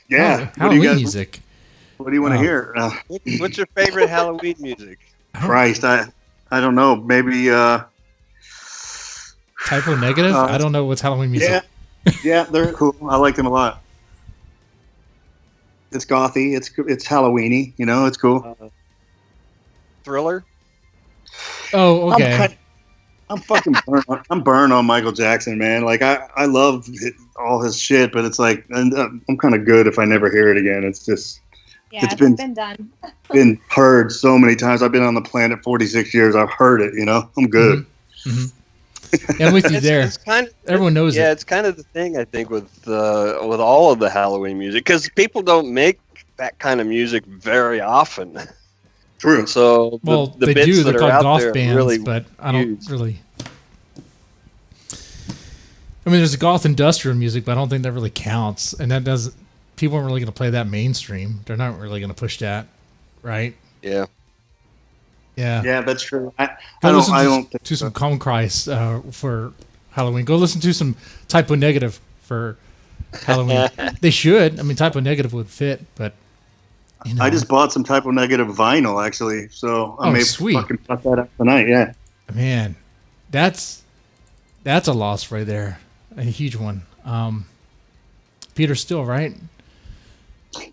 Yeah. Halloween music. What do you want to hear? What's your favorite Halloween music? Christ, I don't know. Maybe. Typo negative? I don't know what's Halloween music. Yeah, they're cool. I like them a lot. It's gothy. It's Halloweeny. It's cool. Thriller. Oh, okay. I'm fucking burned. I'm burned on Michael Jackson, man. Like I love all his shit, but it's like I'm kind of good if I never hear it again. It's just It's been done. been heard so many times. I've been on the planet 46 years. I've heard it. I'm good. Mm-hmm. Yeah, I'm with you there. It's kind of, everyone knows it. Yeah, it's kind of the thing I think with all of the Halloween music, because people don't make that kind of music very often. True. So the they bits do. that They're are called out goth there bands, really but I don't used. really. I mean, there's goth industrial music, but I don't think that really counts. And that doesn't. People aren't really going to play that mainstream. They're not really going to push that, right? Yeah. Yeah, that's true. I don't think to so. some Calm Cries for Halloween. Go listen to some Typo Negative for Halloween. They should. I mean, Typo Negative would fit, but I just bought some Typo Negative vinyl actually, so I may fucking cut that up tonight. Yeah, man, that's a loss right there, a huge one. Peter Steele, right?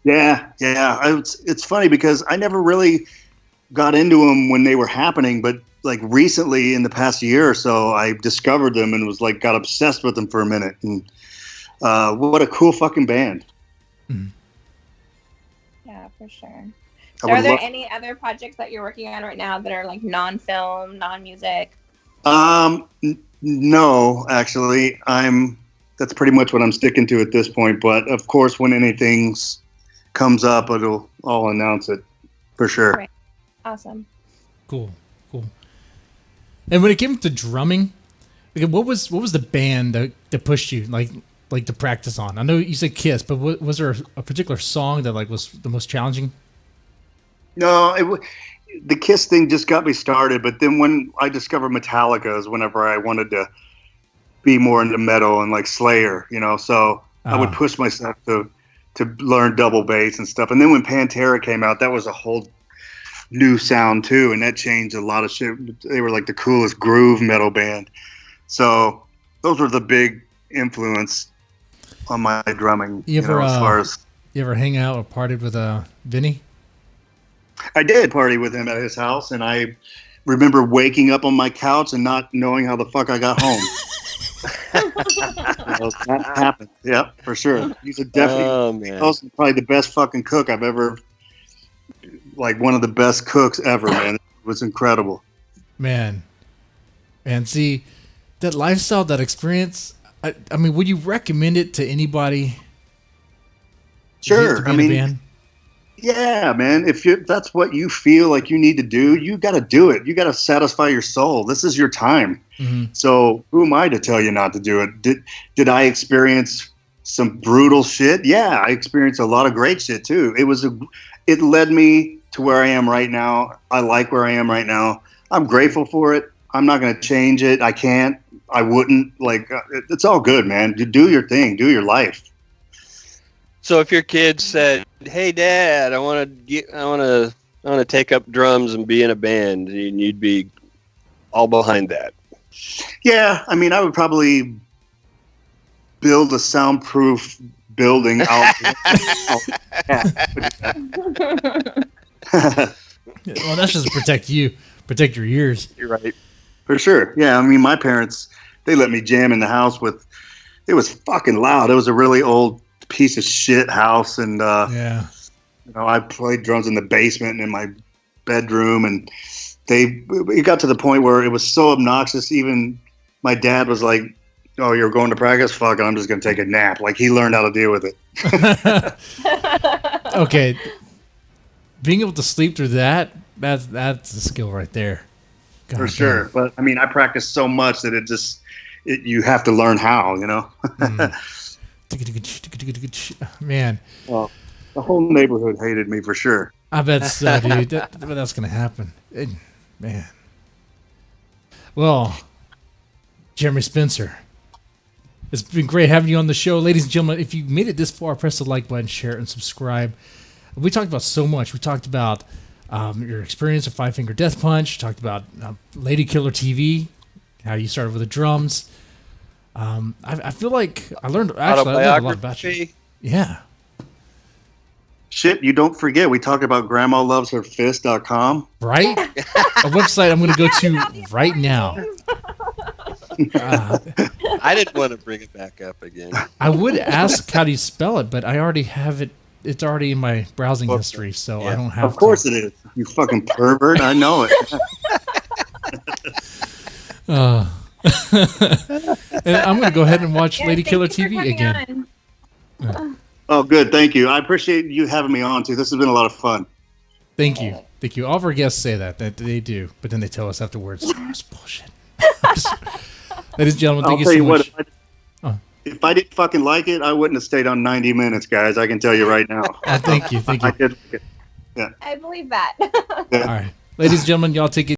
Yeah. It's funny because I never really got into them when they were happening, but like recently in the past year or so, I discovered them and was like got obsessed with them for a minute. And what a cool fucking band! Mm. Yeah, for sure. So are there any other projects that you're working on right now that are like non-film, non-music? No, actually, that's pretty much what I'm sticking to at this point. But of course, when anything comes up, I'll announce it for sure. Right. Awesome. Cool. And when it came to drumming, like, what was the band that pushed you like to practice on? I know you said Kiss, but was there a particular song that like was the most challenging? No, the Kiss thing just got me started. But then when I discovered Metallica is whenever I wanted to be more into metal and like Slayer, So I would push myself to learn double bass and stuff. And then when Pantera came out, that was a whole new sound too, and that changed a lot of shit. They were like the coolest groove metal band. So those were the big influence on my drumming. You ever hang out or partied with Vinny? I did party with him at his house, and I remember waking up on my couch and not knowing how the fuck I got home. That happened. Yeah, for sure. He's definitely probably the best fucking cook I've ever. Like one of the best cooks ever, man. It was incredible. Man, see that lifestyle, that experience. I mean, would you recommend it to anybody? Sure. To be in a band? Yeah, man. If that's what you feel like you need to do, you got to do it. You got to satisfy your soul. This is your time. Mm-hmm. So who am I to tell you not to do it? Did I experience some brutal shit? Yeah, I experienced a lot of great shit too. It was it led me to where I am right now. I like where I am right now. I'm grateful for it. I'm not going to change it. I can't. I wouldn't. Like, it's all good, man. Do your thing. Do your life. So if your kids said, "Hey, Dad, I want to take up drums and be in a band," and you'd be all behind that. Yeah, I mean, I would probably build a soundproof building out. Well, that's just to protect you, protect your ears. You're right. For sure. Yeah, I mean, my parents, they let me jam in the house with. It was fucking loud. It was a really old piece of shit house, and Yeah. you know, I played drums in the basement and in my bedroom, and it got to the point where it was so obnoxious. Even my dad was like, "Oh, you're going to practice? Fuck it, I'm just gonna take a nap." Like, he learned how to deal with it. Okay. Being able to sleep through that's a skill right there. God For damn. sure. But I mean, I practiced so much that you have to learn how, you know. Man, Well, the whole neighborhood hated me for sure. I bet so, dude. That's gonna happen. Man. Well, Jeremy Spencer, it's been great having you on the show, ladies and gentlemen. If you made it this far, press the like button, share it, and subscribe. We talked about so much. We talked about your experience of Five Finger Death Punch. We talked about LadyKillerTV, how you started with the drums. I feel like I learned a lot about you. Yeah. Shit, you don't forget, we talked about grandmalovesherfist.com. Right? A website I'm going to go to right now. I didn't want to bring it back up again. I would ask how do you spell it, but I already have it. It's already in my browsing history, so I don't have Of course it is. You fucking pervert. I know it. And I'm going to go ahead and watch Lady Killer thank you for TV coming again. on. Oh, good. Thank you. I appreciate you having me on, too. This has been a lot of fun. Thank you. Thank you. All of our guests say that they do, but then they tell us afterwards, oh, it's bullshit. Ladies and gentlemen, thank I'll you tell so you much. what, if I didn't fucking like it, I wouldn't have stayed on 90 minutes, guys. I can tell you right now. Thank you. Thank you. I did like it. I believe that. All right. Ladies and gentlemen, y'all take it.